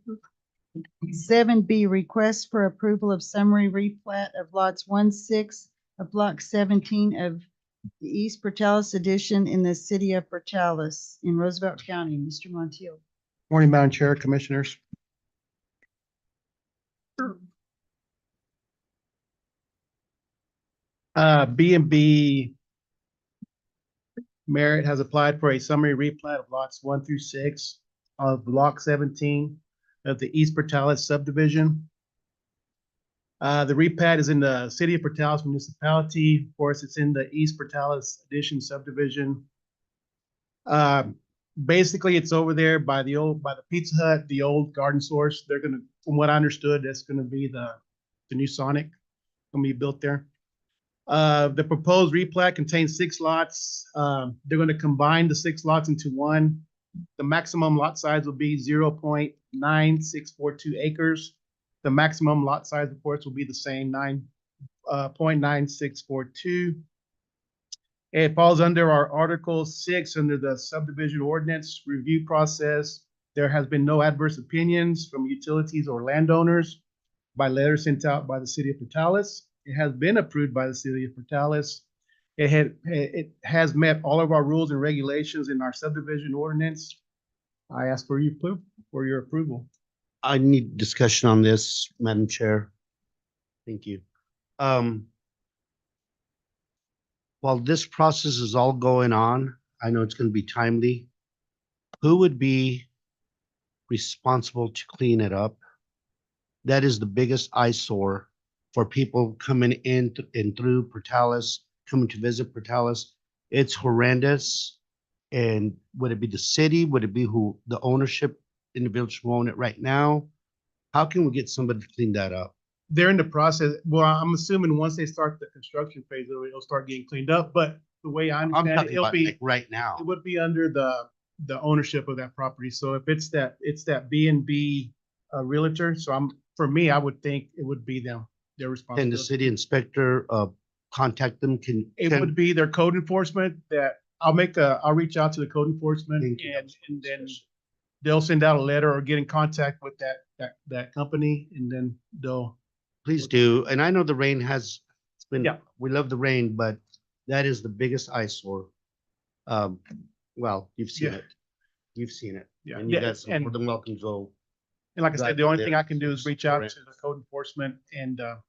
Speaker 3: 7B, request for approval of summary replat of lots 1-6 of block 17 of the East Portales addition in the city of Portales in Roosevelt County. Mr. Montiel.
Speaker 13: Morning, Madam Chair, Commissioners. B&B Merit has applied for a summary replat of lots 1-6 of block 17 of the East Portales subdivision. The replat is in the city of Portales municipality. Of course, it's in the East Portales addition subdivision. Basically, it's over there by the Pizza Hut, the old Garden Source. They're gonna, from what I understood, that's gonna be the new Sonic gonna be built there. The proposed replat contains 6 lots. They're gonna combine the 6 lots into one. The maximum lot size will be 0.9642 acres. The maximum lot size, of course, will be the same, 0.9642. It falls under our Article 6 under the subdivision ordinance review process. There has been no adverse opinions from utilities or landowners by letter sent out by the city of Portales. It has been approved by the city of Portales. It has met all of our rules and regulations in our subdivision ordinance. I ask for your approval.
Speaker 4: I need discussion on this, Madam Chair. Thank you. While this process is all going on, I know it's going to be timely. Who would be responsible to clean it up? That is the biggest eyesore for people coming in and through Portales, coming to visit Portales. It's horrendous. And would it be the city? Would it be who the ownership individuals who own it right now? How can we get somebody to clean that up?
Speaker 13: They're in the process. Well, I'm assuming once they start the construction phase, it'll start getting cleaned up. But the way I
Speaker 4: I'm
Speaker 13: understand it,
Speaker 4: talking
Speaker 13: it'll
Speaker 4: about
Speaker 13: be,
Speaker 4: like right now.
Speaker 13: it would be under the ownership of that property. So if it's that B&B realtor, so for me, I would think it would be them, their
Speaker 4: Can the
Speaker 13: responsibility.
Speaker 4: city inspector contact them?
Speaker 13: It would be their code enforcement that I'll reach out to the code enforcement
Speaker 4: Thank you.
Speaker 13: and then they'll send out a letter or get in contact with that company and then they'll.
Speaker 4: Please do. And I know the rain it's been,
Speaker 13: Yeah.
Speaker 4: we love the rain, but that is the biggest eyesore. Well, you've seen
Speaker 13: Yeah.
Speaker 4: it. You've seen it.
Speaker 13: Yeah.
Speaker 4: And you
Speaker 13: Yeah,
Speaker 4: guys are
Speaker 13: and-
Speaker 4: more than welcome to go.
Speaker 13: And like I
Speaker 4: Right,
Speaker 13: said, the only
Speaker 4: but
Speaker 13: thing I can do is reach out
Speaker 4: correct.
Speaker 13: to the code enforcement and
Speaker 4: Well,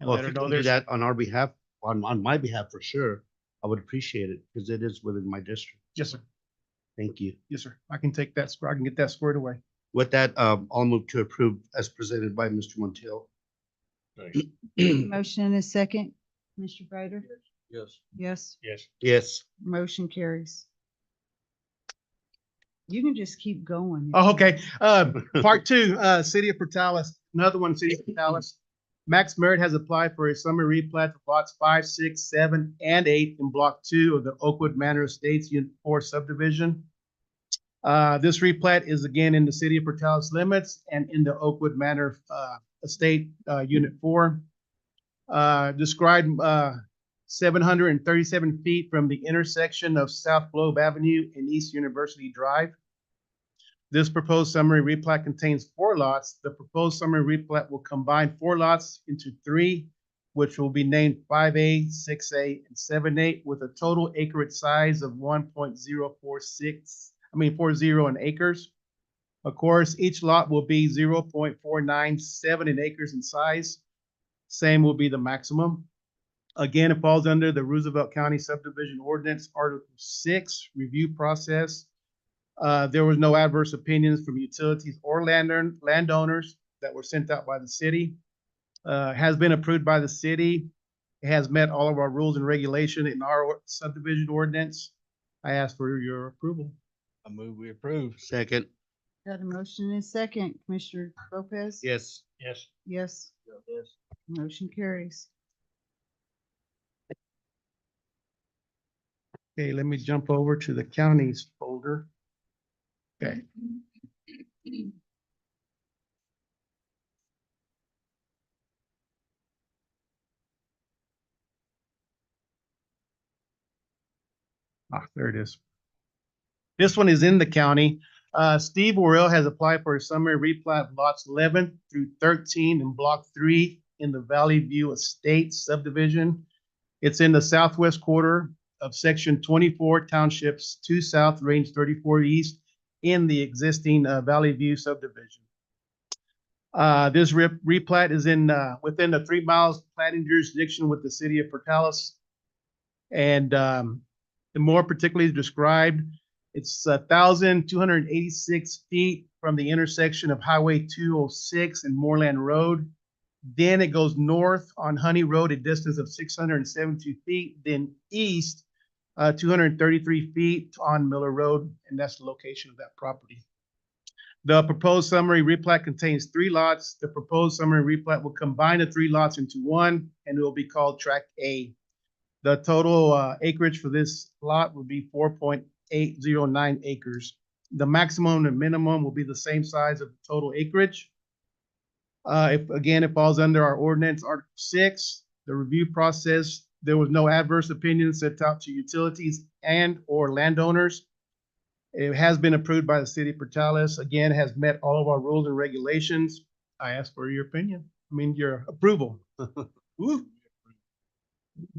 Speaker 13: let
Speaker 4: if
Speaker 13: her
Speaker 4: you
Speaker 13: know
Speaker 4: can do
Speaker 13: there's.
Speaker 4: that on our behalf, on my behalf for sure, I would appreciate it because it is within my district.
Speaker 13: Yes, sir.
Speaker 4: Thank you.
Speaker 13: Yes, sir. I can get that squared away.
Speaker 4: With that, I'll move to approve as presented by Mr. Montiel.
Speaker 3: Motion and a second. Mr. Ryder?
Speaker 8: Yes.
Speaker 3: Yes.
Speaker 8: Yes.
Speaker 4: Yes.
Speaker 3: Motion carries. You can just keep going.
Speaker 13: Oh, okay. Part 2, City of Portales, another one, City of Portales. Max Merritt has applied for a summary replat for lots 5, 6, 7, and 8 in Block 2 of the Oakwood Manor Estates Unit 4 subdivision. This replat is again in the City of Portales limits and in the Oakwood Manor Estate Unit 4. Described 737 feet from the intersection of South Globe Avenue and East University Drive. This proposed summary replat contains 4 lots. The proposed summary replat will combine 4 lots into 3, which will be named 5A, 6A, and 7A with a total acreage size of 1.040 acres. Of course, each lot will be 0.497 acres in size. Same will be the maximum. Again, it falls under the Roosevelt County Subdivision Ordinance, Article 6, review process. There was no adverse opinions from utilities or landowners. that were sent out by the city. Has been approved by the city. It has met all of our rules and regulation in our subdivision ordinance. I ask for your approval.
Speaker 8: I move we approve.
Speaker 4: Second.
Speaker 3: Got a motion and a second. Commissioner Lopez?
Speaker 4: Yes.
Speaker 8: Yes.
Speaker 3: Yes,
Speaker 8: Yes.
Speaker 3: motion carries.
Speaker 13: Okay, let me jump over to the counties folder. Okay. There it is. This one is in the county. Steve Worrell has applied for a summary replat of lots 11 through 13 in Block 3 in the Valley View Estates subdivision. It's in the southwest quarter of Section 24 Townships 2 South, Range 34 East in the existing Valley View subdivision. This replat is in within the 3 miles planning jurisdiction with the city of Portales. And the more particularly described, it's 1,286 feet from the intersection of Highway 206 and Moreland Road. Then it goes north on Honey Road, a distance of 672 feet, then east 233 feet on Miller Road, and that's the location of that property. The proposed summary replat contains 3 lots. The proposed summary replat will combine the 3 lots into one, and it will be called Tract A. The total acreage for this lot would be 4.809 acres. The maximum and minimum will be the same size of the total acreage. If again, it falls under our ordinance, Article 6, the review process, there was no adverse opinion sent out to utilities and or landowners. It has been approved by the city of Portales. Again, has met all of our rules and regulations. I ask for your opinion. I mean, your approval. Woo.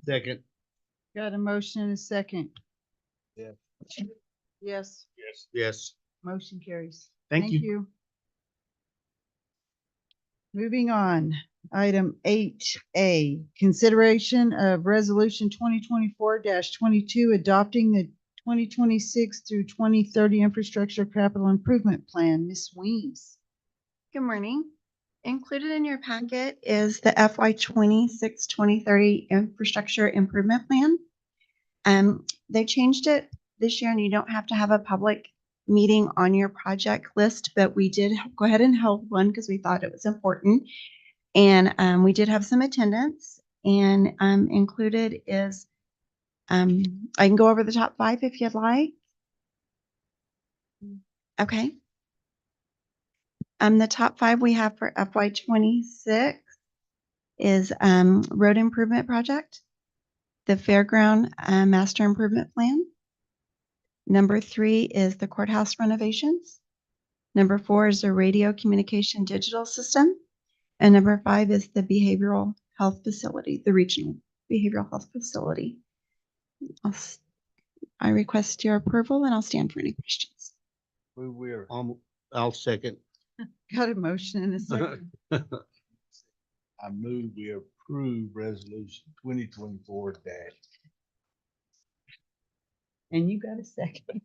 Speaker 4: Second.
Speaker 3: Got a motion and a second.
Speaker 8: Yeah.
Speaker 3: Yes,
Speaker 8: Yes.
Speaker 4: Yes.
Speaker 3: motion carries.
Speaker 13: Thank you.
Speaker 3: Moving on, item 8A, consideration of resolution 2024-22 adopting the 2026 through 2030 infrastructure capital improvement plan. Ms. Weems.
Speaker 14: Good morning. Included in your packet is the FY 2030 infrastructure improvement plan. They changed it this year and you don't have to have a public meeting on your project list, but we did go ahead and hold one because we thought it was important. And we did have some attendance, and included is, I can go over the top 5 if you'd like. Okay. The top 5 we have for FY 26 is road improvement project, the fairground master improvement plan. Number 3 is the courthouse renovations. Number 4 is the radio communication digital system. And number 5 is the behavioral health facility, the regional behavioral health facility. I request your approval and I'll stand for any questions.
Speaker 4: I'll second.
Speaker 3: Got a motion and a second.
Speaker 8: I move we approve resolution 2024 dash.
Speaker 3: And you got a second.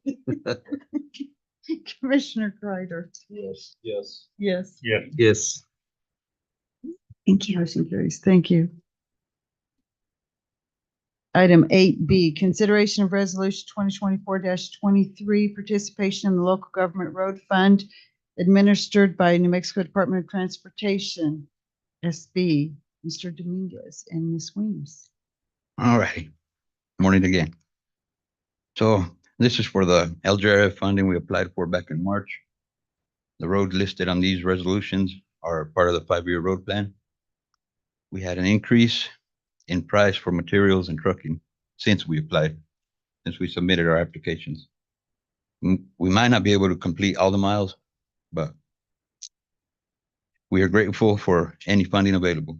Speaker 3: Commissioner Kreider.
Speaker 8: Yes. Yes.
Speaker 3: Yes.
Speaker 8: Yeah.
Speaker 4: Yes.
Speaker 3: Thank you. Motion carries. Thank you. Item 8B, consideration of resolution 2024-23, participation in the local government road fund administered by New Mexico Department of Transportation, SB, Mr. Dominguez and Ms. Weems.
Speaker 9: All right. Morning again. So this is for the LGRF funding we applied for back in March. The roads listed on these resolutions are part of the 5-year road plan. We had an increase in price for materials and trucking since we applied, since we submitted our applications. We might not be able to complete all the miles, but we are grateful for any funding available.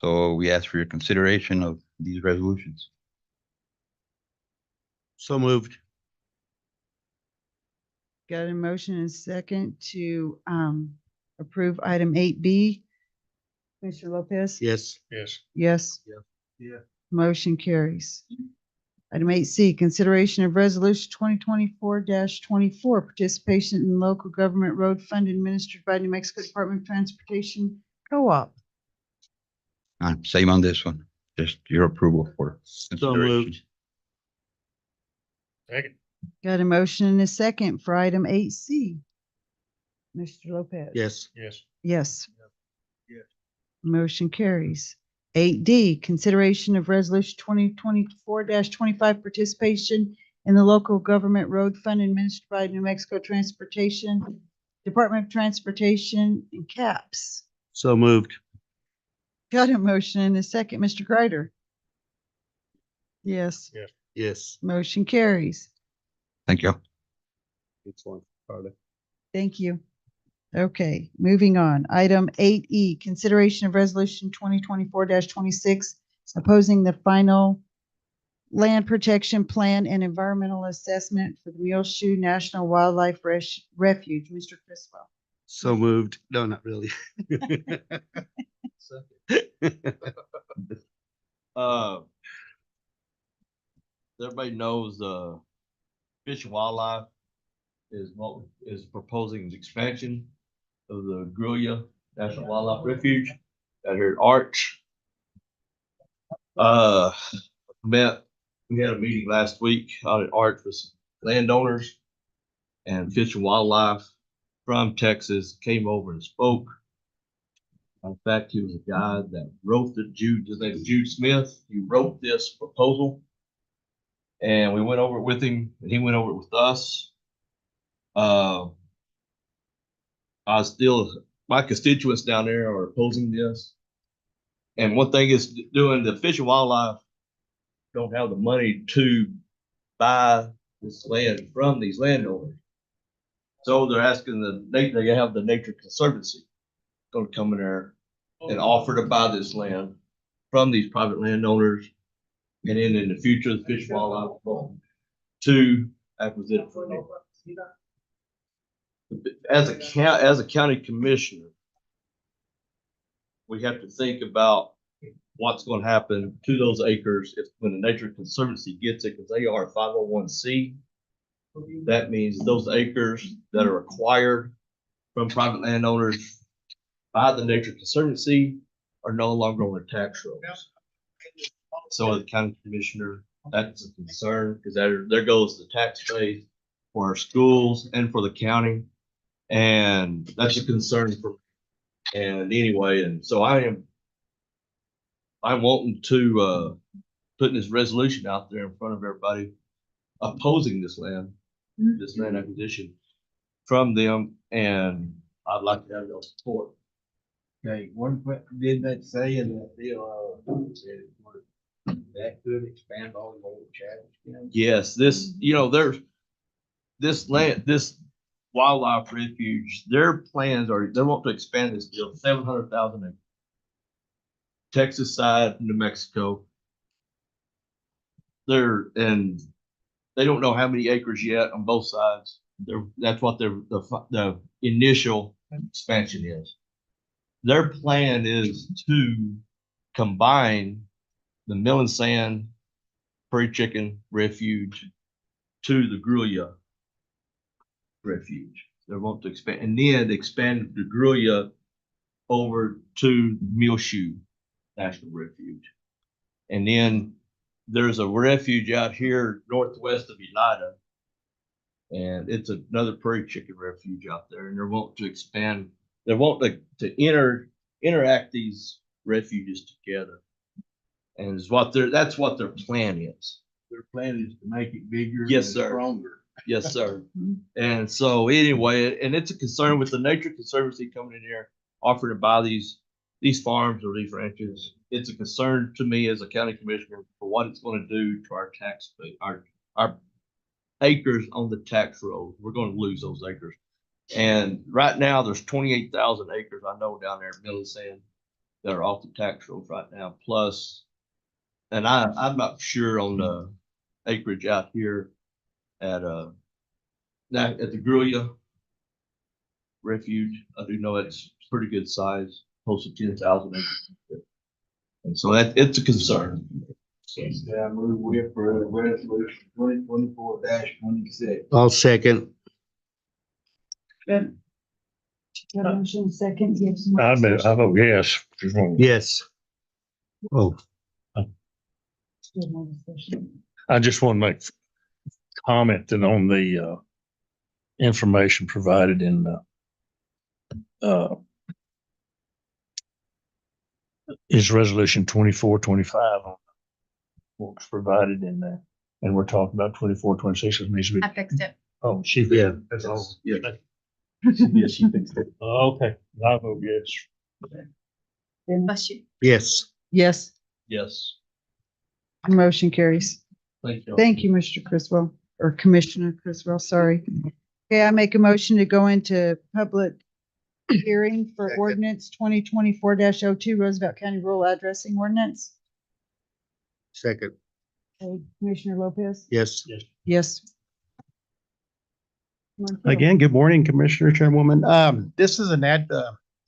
Speaker 9: So we ask for your consideration of these resolutions.
Speaker 4: So moved.
Speaker 3: Got a motion and a second to approve item 8B. Commissioner Lopez?
Speaker 4: Yes.
Speaker 8: Yes.
Speaker 3: Yes.
Speaker 8: Yeah.
Speaker 3: Motion carries. Item 8C, consideration of resolution 2024-24, participation in local government road fund administered by New Mexico Department of Transportation Co-op.
Speaker 9: Same on this one, just your approval for
Speaker 4: So moved.
Speaker 9: consideration.
Speaker 13: Second.
Speaker 3: Got a motion and a second for item 8C. Mr. Lopez?
Speaker 4: Yes.
Speaker 13: Yes.
Speaker 3: Yes.
Speaker 13: Yes.
Speaker 3: Motion carries. 8D, consideration of resolution 2024-25, participation in the local government road fund administered by New Mexico Transportation, Department of Transportation and CAPS.
Speaker 4: So moved.
Speaker 3: Got a motion and a second, Mr. Greider? Yes.
Speaker 4: Yes.
Speaker 3: Motion carries.
Speaker 9: Thank you.
Speaker 4: It's one, Carla.
Speaker 3: Thank you. Okay, moving on. Item 8E, consideration of resolution 2024-26, opposing the final land protection plan and environmental assessment for the Muleshoe National Wildlife Refuge. Mr. Criswell.
Speaker 4: So moved. No, not really.
Speaker 8: Everybody knows, Fish and Wildlife is proposing the expansion of the Gruya National Wildlife Refuge out here at Arch. We had a meeting last week out at Arch with landowners, and Fish and Wildlife from Texas came over and spoke. In fact, he was a guy that wrote his name is Jude Smith. He wrote this proposal, and we went over it with him, and he went over it with us. My constituents down there are opposing this. And one thing is doing, the Fish and Wildlife don't have the money to buy this land from these landowners. So they're asking they have the Nature Conservancy going to come in there and offer to buy this land from these private landowners. And then in the future, the Fish and Wildlife will to acquisition from them. As a county commissioner, we have to think about what's going to happen to those acres when the Nature Conservancy gets it, because they are a 501c. That means those acres that are acquired from private landowners by the Nature Conservancy are no longer on the tax rolls. So as a county commissioner, that's a concern, because there goes the tax base for our schools and for the county. And that's a concern for me. And anyway, and so I'm wanting to put this resolution out there in front of everybody opposing this land acquisition from them, and I'd like to have your support.
Speaker 6: Okay, did that say in that deal, that could expand all the old Chatham?
Speaker 8: Yes, this wildlife refuge, their plans are, they want to expand this deal 700,000 acres. Texas side, New Mexico. And they don't know how many acres yet on both sides. That's what the initial expansion is. Their plan is to combine the Mill and Sand Prairie Chicken Refuge to the Gruya Refuge. They want to expand, and then expand the Gruya over to Muleshoe National Refuge. And then there's a refuge out here northwest of Elida, and it's another prairie chicken refuge out there, and they want to expand. They want to interact these refuges together, and that's what their plan is.
Speaker 6: Their plan is to make it bigger.
Speaker 8: Yes,
Speaker 6: and
Speaker 8: sir.
Speaker 6: Stronger.
Speaker 8: Yes, sir. And so anyway, and it's a concern with the Nature Conservancy coming in here, offering to buy these farms or these ranches. It's a concern to me as a county commissioner for what it's going to do to our tax base, our acres on the tax roll. We're going to lose those acres. And right now there's 28,000 acres I know down there at Mill and Sand that are off the tax rolls right now. Plus, and I'm not sure on the acreage out here at the Gruya Refuge. I do know it's pretty good size, close to 10,000 acres. And so it's a concern. Yeah, I move we approve resolution 2024-26.
Speaker 4: I'll second.
Speaker 3: Good. Got a motion second, yes.
Speaker 6: I vote yes.
Speaker 4: Yes. Oh,
Speaker 6: I just want to make commenting on the information provided in the is resolution 24-25 on what's provided in there. And we're talking about 24-26. It needs to be.
Speaker 5: I fixed it.
Speaker 6: Oh, she.
Speaker 4: Yeah.
Speaker 6: That's all.
Speaker 4: Yeah.
Speaker 6: Yeah, she fixed it. Okay, I vote yes.
Speaker 5: Bless you.
Speaker 4: yes.
Speaker 3: Yes,
Speaker 8: Yes.
Speaker 3: motion carries.
Speaker 6: Thank you.
Speaker 3: Thank you, Mr. Criswell, or Commissioner Criswell, sorry. Okay, I make a motion to go into public hearing for
Speaker 4: Second.
Speaker 3: ordinance 2024-02 Roosevelt County Rural Addressing Ordinance.
Speaker 4: Second.
Speaker 3: Okay, Commissioner Lopez?
Speaker 4: Yes.
Speaker 3: Yes.
Speaker 13: Again, good morning, Commissioner Chairwoman. This is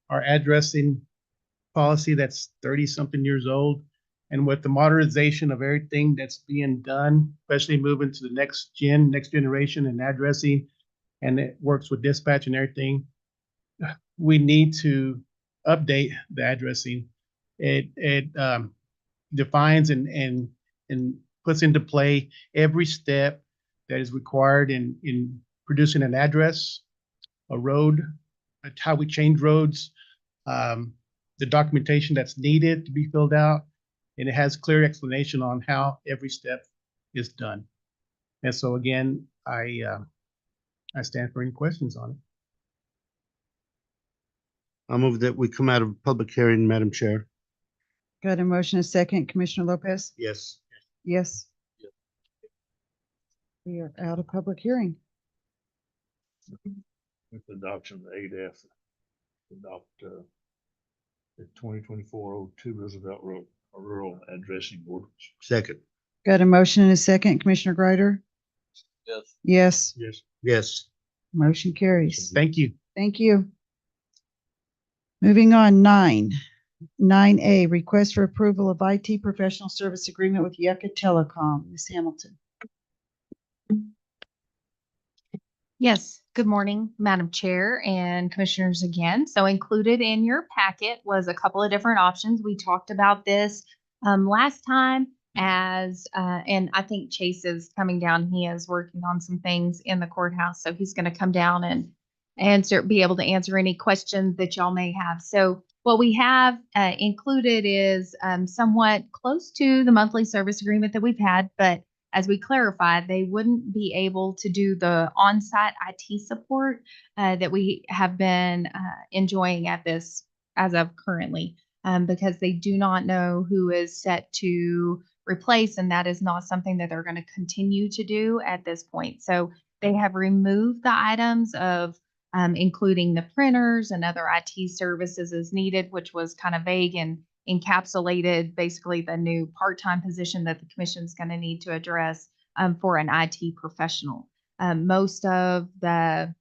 Speaker 13: our addressing policy that's 30-something years old. And with the modernization of everything that's being done, especially moving to the next generation and addressing, and it works with dispatch and everything, we need to update the addressing. It defines and puts into play every step that is required in producing an address, a road, how we change roads, the documentation that's needed to be filled out, and it has clear explanation on how every step is done. And so again, I stand for any questions on it.
Speaker 4: I'll move that we come out of public hearing, Madam Chair.
Speaker 3: Got a motion, a second, Commissioner Lopez?
Speaker 4: Yes.
Speaker 3: Yes. We are out of public hearing.
Speaker 6: With the adoption of the 8F, adopt the 2024-02 Roosevelt Road Rural Addressing Ordinance.
Speaker 4: Second.
Speaker 3: Got a motion and a second, Commissioner Greider?
Speaker 8: Yes.
Speaker 3: Yes,
Speaker 6: Yes.
Speaker 4: Yes.
Speaker 3: motion carries.
Speaker 13: Thank you.
Speaker 3: Thank you. Moving on, 9A, request for approval of IT professional service agreement with Yucca Telecom. Ms. Hamilton.
Speaker 5: Yes, good morning, Madam Chair and Commissioners again. So included in your packet was a couple of different options. We talked about this last time and I think Chase is coming down. He is working on some things in the courthouse, so he's going to come down and be able to answer any questions that y'all may have. So what we have included is somewhat close to the monthly service agreement that we've had, but as we clarified, they wouldn't be able to do the on-site IT support that we have been enjoying at this as of currently, because they do not know who is set to replace, and that is not something that they're going to continue to do at this point. So they have removed the items of including the printers and other IT services as needed, which was kind of vague and encapsulated basically the new part-time position that the commission is going to need to address for an IT professional. Most of the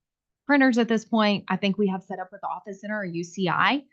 Speaker 5: printers at this point, I think we have set up with the Office Center or UCI.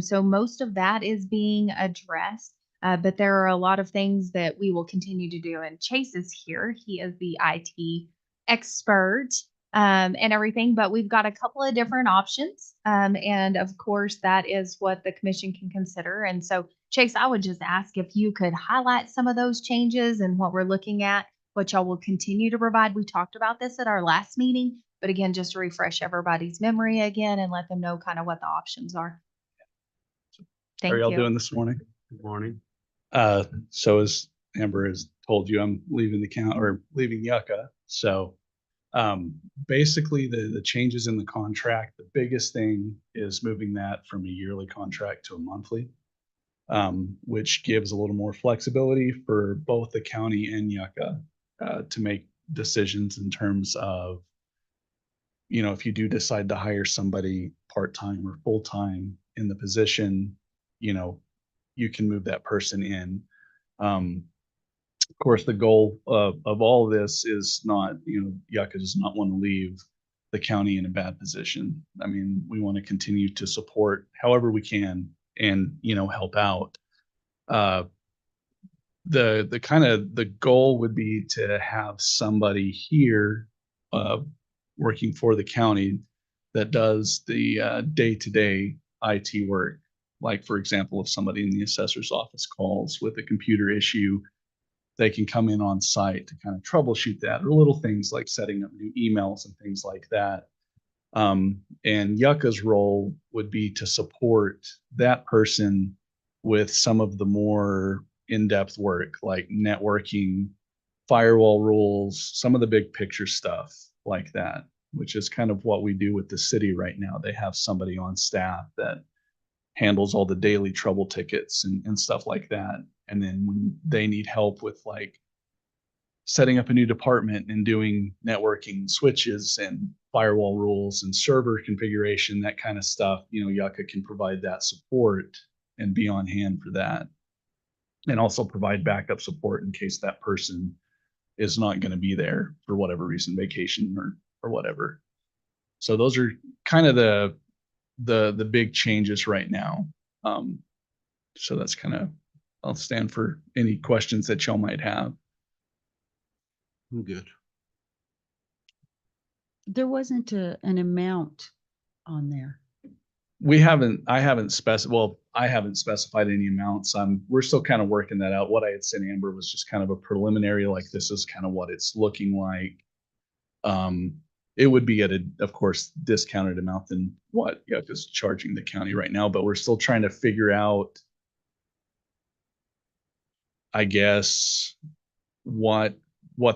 Speaker 5: So most of that is being addressed, but there are a lot of things that we will continue to do. And Chase is here. He is the IT expert and everything, but we've got a couple of different options. And of course, that is what the commission can consider. And so, Chase, I would just ask if you could highlight some of those changes and what we're looking at, what y'all will continue to provide. We talked about this at our last meeting, but again, just to refresh everybody's memory again and let them know kind of what the options are. Thank
Speaker 15: How are y'all
Speaker 5: you.
Speaker 15: doing this morning?
Speaker 4: Good morning.
Speaker 15: So as Amber has told you, I'm leaving the county or leaving Yucca. So basically the changes in the contract, the biggest thing is moving that from a yearly contract to a monthly, which gives a little more flexibility for both the county and Yucca to make decisions in terms of, you know, if you do decide to hire somebody part-time or full-time in the position, you know, you can move that person in. Of course, the goal of all of this is not, you know, Yucca does not want to leave the county in a bad position. I mean, we want to continue to support however we can and, you know, help out. the kind of the goal would be to have somebody here working for the county that does the day-to-day IT work. Like, for example, if somebody in the assessor's office calls with a computer issue, they can come in on site to kind of troubleshoot that, or little things like setting up new emails and things like that. And Yucca's role would be to support that person with some of the more in-depth work, like networking, firewall rules, some of the big picture stuff like that, which is kind of what we do with the city right now. They have somebody on staff that handles all the daily trouble tickets and stuff like that. And then when they need help with like setting up a new department and doing networking switches and firewall rules and server configuration, that kind of stuff, you know, Yucca can provide that support and be on hand for that. And also provide backup support in case that person is not going to be there for whatever reason, vacation or whatever. So those are kind of the big changes right now. So that's kind of, I'll stand for any questions that y'all might have.
Speaker 4: I'm good.
Speaker 3: There wasn't an amount on there.
Speaker 15: I haven't specified any amounts. We're still kind of working that out. What I had sent Amber was just kind of a preliminary, like this is kind of what it's looking like. It would be at a, of course, discounted amount than what Yucca's charging the county right now, but we're still trying to figure out, I guess, what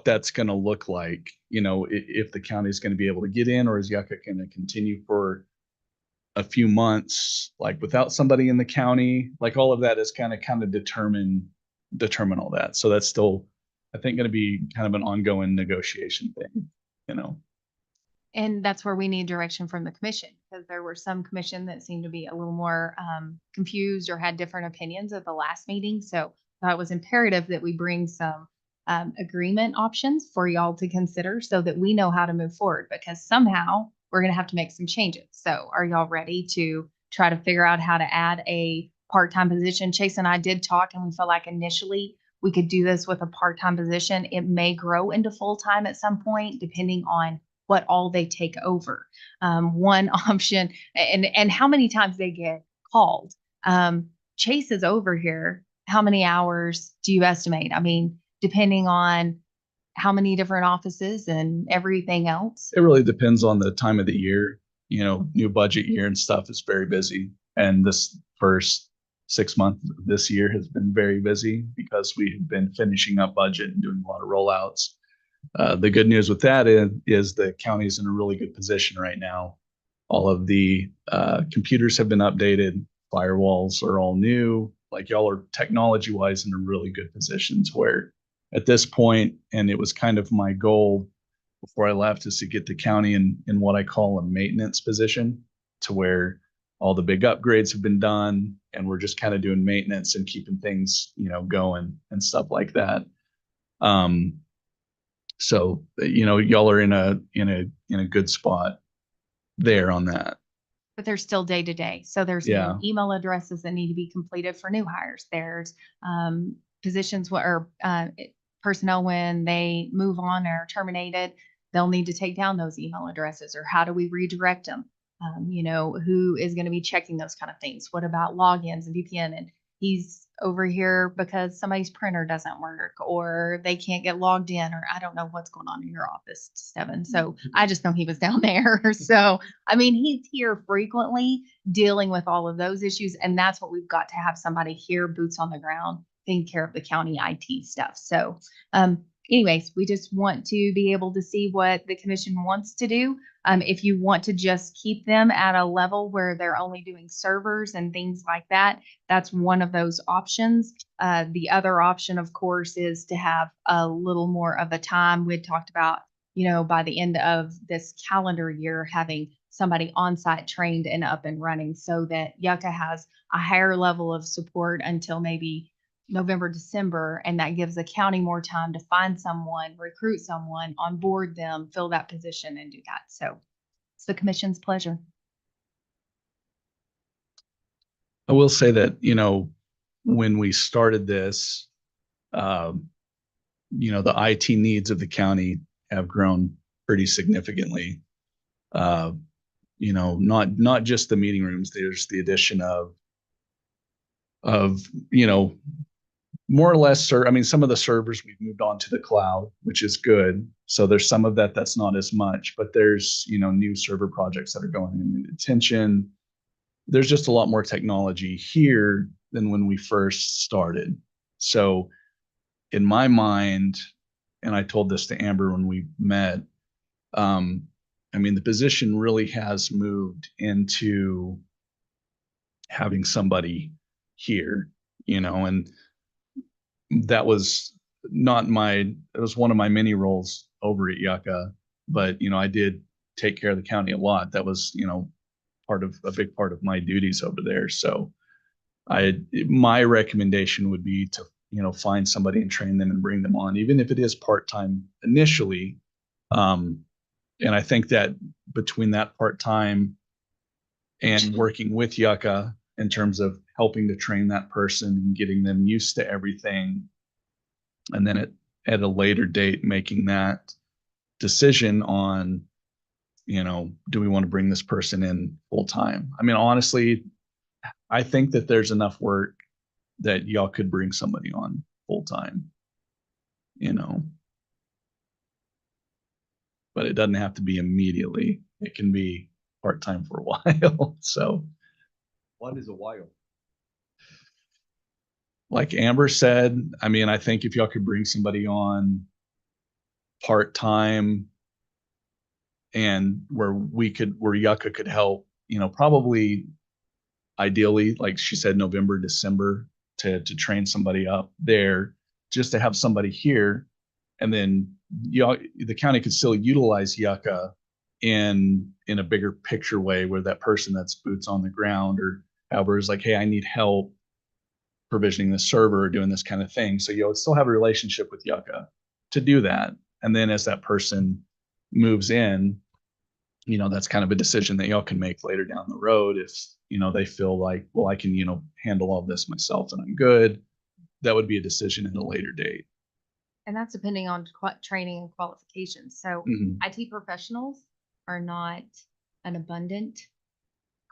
Speaker 15: that's going to look like, you know, if the county is going to be able to get in, or is Yucca going to continue for a few months, like without somebody in the county. Like all of that is kind of determine all that. So that's still, I think, going to be kind of an ongoing negotiation thing, you know.
Speaker 5: And that's where we need direction from the commission, because there were some commission that seemed to be a little more confused or had different opinions at the last meeting. So that was imperative that we bring some agreement options for y'all to consider so that we know how to move forward, because somehow we're going to have to make some changes. So are y'all ready to try to figure out how to add a part-time position? Chase and I did talk, and we felt like initially we could do this with a part-time position. It may grow into full-time at some point, depending on what all they take over. One option, and how many times they get called. Chase is over here. How many hours do you estimate? I mean, depending on how many different offices and everything else?
Speaker 15: It really depends on the time of the year. You know, new budget year and stuff is very busy. And this first 6 months of this year has been very busy because we've been finishing up budget and doing a lot of rollouts. The good news with that is the county's in a really good position right now. All of the computers have been updated. Firewalls are all new. Like, y'all are technology wise in a really good positions where at this point, and it was kind of my goal before I left, is to get the county in what I call a maintenance position, to where all the big upgrades have been done and we're just kind of doing maintenance and keeping things, you know, going and stuff like that. So, you know, y'all are in a good spot there on that.
Speaker 5: But there's still day to day. So there's new email addresses that need to be completed for new hires. There's positions or personnel, when they move on or are terminated, they'll need to take down those email addresses, or how do we redirect them? You know, who is going to be checking those kind of things? What about logins and VPN? And he's over here because somebody's printer doesn't work, or they can't get logged in, or I don't know what's going on in your office, Steven. So I just know he was down there. So, I mean, he's here frequently dealing with all of those issues. And that's what we've got to have somebody here, boots on the ground, taking care of the county IT stuff. So, anyways, we just want to be able to see what the commission wants to do. If you want to just keep them at a level where they're only doing servers and things like that, that's one of those options. The other option, of course, is to have a little more of a time. We'd talked about, you know, by the end of this calendar year, having somebody on site trained and up and running, so that Yucca has a higher level of support until maybe November, December, and that gives the county more time to find someone, recruit someone, onboard them, fill that position, and do that. So it's the commission's pleasure.
Speaker 15: I will say that, you know, when we started this, the IT needs of the county have grown pretty significantly. Not just the meeting rooms, there's the addition of more or less, some of the servers we've moved on to the cloud, which is good. So there's some of that that's not as much, but there's, new server projects that are going in attention. There's just a lot more technology here than when we first started. So in my mind, and I told this to Amber when we met, the position really has moved into having somebody here, and that was it was one of my many roles over at Yucca, but, I did take care of the county a lot. That was, a big part of my duties over there. So my recommendation would be to, find somebody and train them and bring them on, even if it is part-time initially. And I think that between that part-time and working with Yucca in terms of helping to train that person and getting them used to everything, and then at a later date, making that decision on, do we want to bring this person in full-time? Honestly, I think that there's enough work that y'all could bring somebody on full-time, but it doesn't have to be immediately. It can be part-time for a while. So
Speaker 8: What is a while?
Speaker 15: like Amber said, I think if y'all could bring somebody on part-time and where Yucca could help, probably ideally, like she said, November, December to train somebody up there, just to have somebody here. And then the county could still utilize Yucca in a bigger picture way, where that person that's boots on the ground or however is like, hey, I need help provisioning the server or doing this kind of thing. So you'll still have a relationship with Yucca to do that. And then as that person moves in, that's kind of a decision that y'all can make later down the road. If, they feel like, well, I can, handle all this myself and I'm good. That would be a decision at a later date.
Speaker 5: And that's depending on training and qualifications. So
Speaker 15: Mhm.
Speaker 5: IT professionals are not an abundant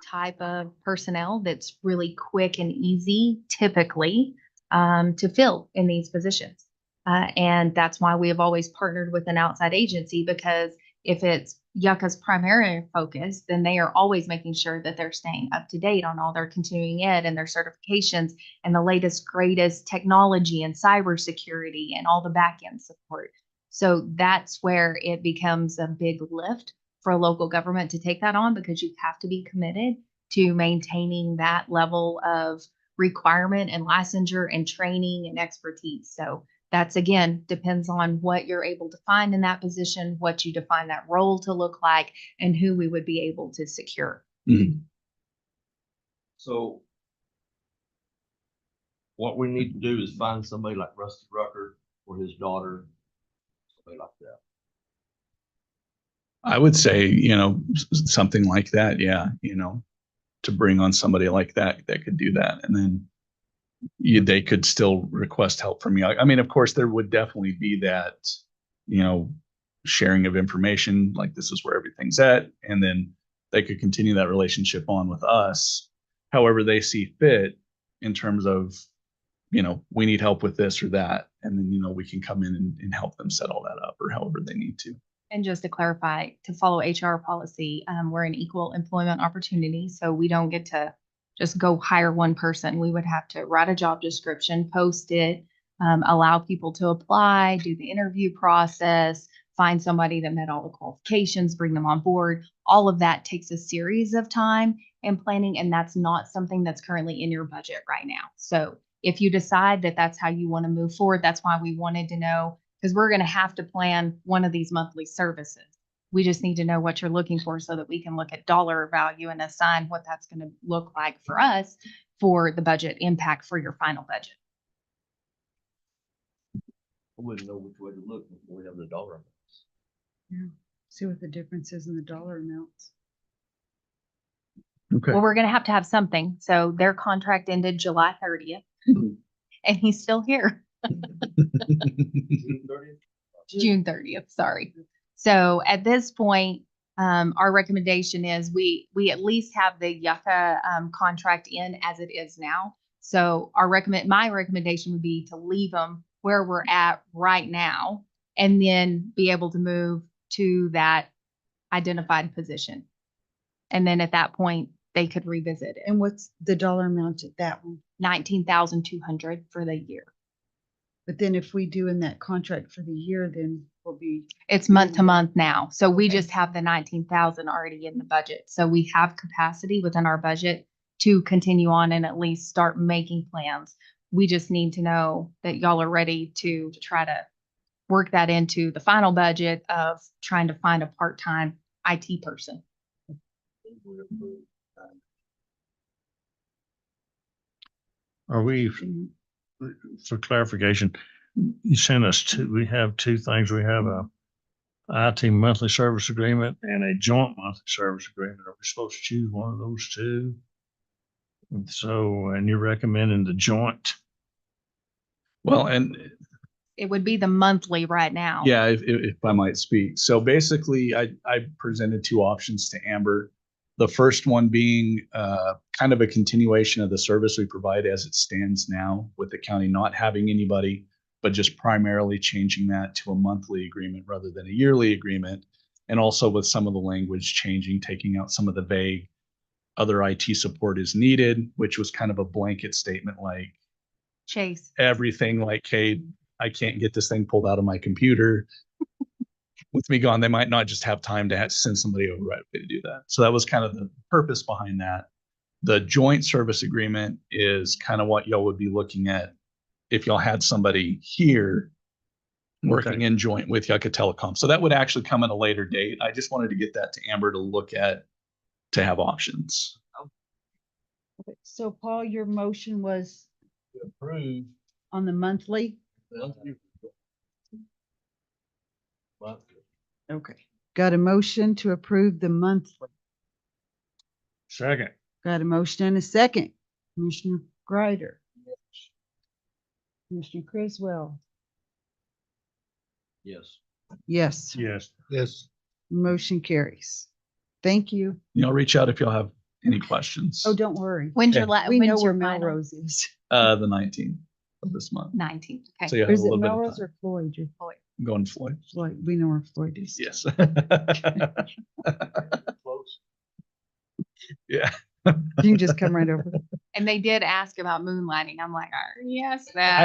Speaker 5: type of personnel that's really quick and easy typically to fill in these positions. And that's why we have always partnered with an outside agency, because if it's Yucca's primary focus, then they are always making sure that they're staying up to date on all their continuing ed and their certifications and the latest, greatest technology and cybersecurity and all the back end support. So that's where it becomes a big lift for a local government to take that on, because you have to be committed to maintaining that level of requirement and licensure and training and expertise. So that's, again, depends on what you're able to find in that position, what you define that role to look like, and who we would be able to secure.
Speaker 15: Mhm.
Speaker 8: So what we need to do is find somebody like Rusty Rucker or his daughter, somebody like that.
Speaker 15: I would say, something like that. Yeah. To bring on somebody like that could do that. And then they could still request help from you. Of course, there would definitely be that, sharing of information, like this is where everything's at. And then they could continue that relationship on with us, however they see fit, in terms of, we need help with this or that. And then, we can come in and help them set all that up, or however they need to.
Speaker 5: And just to clarify, to follow HR policy, we're an equal employment opportunity. So we don't get to just go hire one person. We would have to write a job description, post it, allow people to apply, do the interview process, find somebody that met all the qualifications, bring them on board. All of that takes a series of time and planning, and that's not something that's currently in your budget right now. So if you decide that that's how you want to move forward, that's why we wanted to know, because we're going to have to plan one of these monthly services. We just need to know what you're looking for so that we can look at dollar value and assign what that's going to look like for us for the budget impact for your final budget.
Speaker 8: I wouldn't know which way to look before we have the dollar amounts.
Speaker 3: Yeah. See what the difference is in the dollar amounts.
Speaker 15: Okay.
Speaker 5: Well, we're going to have something. So their contract ended July 30th and he's still here. June 30th, sorry. So at this point, our recommendation is we at least have the Yucca contract in as it is now. So my recommendation would be to leave them where we're at right now and then be able to move to that identified position. And then at that point, they could revisit it.
Speaker 3: And what's the dollar amount at that one?
Speaker 5: 19,200 for the year.
Speaker 3: But then if we do in that contract for the year, then we'll be.
Speaker 5: It's month to month now. So we
Speaker 3: Okay.
Speaker 5: just have the 19,000 already in the budget. So we have capacity within our budget to continue on and at least start making plans. We just need to know that y'all are ready to try to work that into the final budget of trying to find a part-time IT person.
Speaker 6: Are we, for clarification, you sent us we have two things. We have a IT monthly service agreement and a joint monthly service agreement. Are we supposed to choose one of those two? And so, and you're recommending the joint?
Speaker 15: Well, and
Speaker 5: It would be the monthly right now.
Speaker 15: yeah, if I might speak. So basically, I presented two options to Amber. The first one being kind of a continuation of the service we provide as it stands now, with the county not having anybody, but just primarily changing that to a monthly agreement rather than a yearly agreement. And also with some of the language changing, taking out some of the vague other IT support is needed, which was kind of a blanket statement like
Speaker 5: Chase.
Speaker 15: everything like, hey, I can't get this thing pulled out of my computer. With me gone, they might not just have time to send somebody over right away to do that. So that was kind of the purpose behind that. The joint service agreement is kind of what y'all would be looking at if y'all had somebody here working in joint with Yucca Telecom. So that would actually come at a later date. I just wanted to get that to Amber to look at, to have options.
Speaker 3: Okay, so Paul, your motion was
Speaker 8: Approve.
Speaker 3: on the monthly? Okay. Got a motion to approve the monthly.
Speaker 6: Second.
Speaker 3: Got a motion and a second. Commissioner Greider. Commissioner Criswell.
Speaker 8: Yes.
Speaker 3: Yes,
Speaker 6: Yes.
Speaker 4: Yes.
Speaker 3: motion carries. Thank you.
Speaker 15: Y'all reach out if y'all have any questions.
Speaker 3: Oh, don't worry.
Speaker 5: When's your
Speaker 15: Okay.
Speaker 3: We know
Speaker 5: when's
Speaker 3: where
Speaker 5: your final?
Speaker 3: Melrose is.
Speaker 15: The 19th of this month.
Speaker 5: 19th. Okay.
Speaker 15: So you
Speaker 3: Or
Speaker 15: have a
Speaker 3: is it
Speaker 15: little bit of
Speaker 3: Melrose
Speaker 15: time.
Speaker 3: or Floyd?
Speaker 15: I'm going to Floyd.
Speaker 3: Floyd, we know where Floyd is.
Speaker 15: Yes. Yeah.
Speaker 3: You can just come right over.
Speaker 5: And they did ask about moonlighting. I'm like, I already asked that.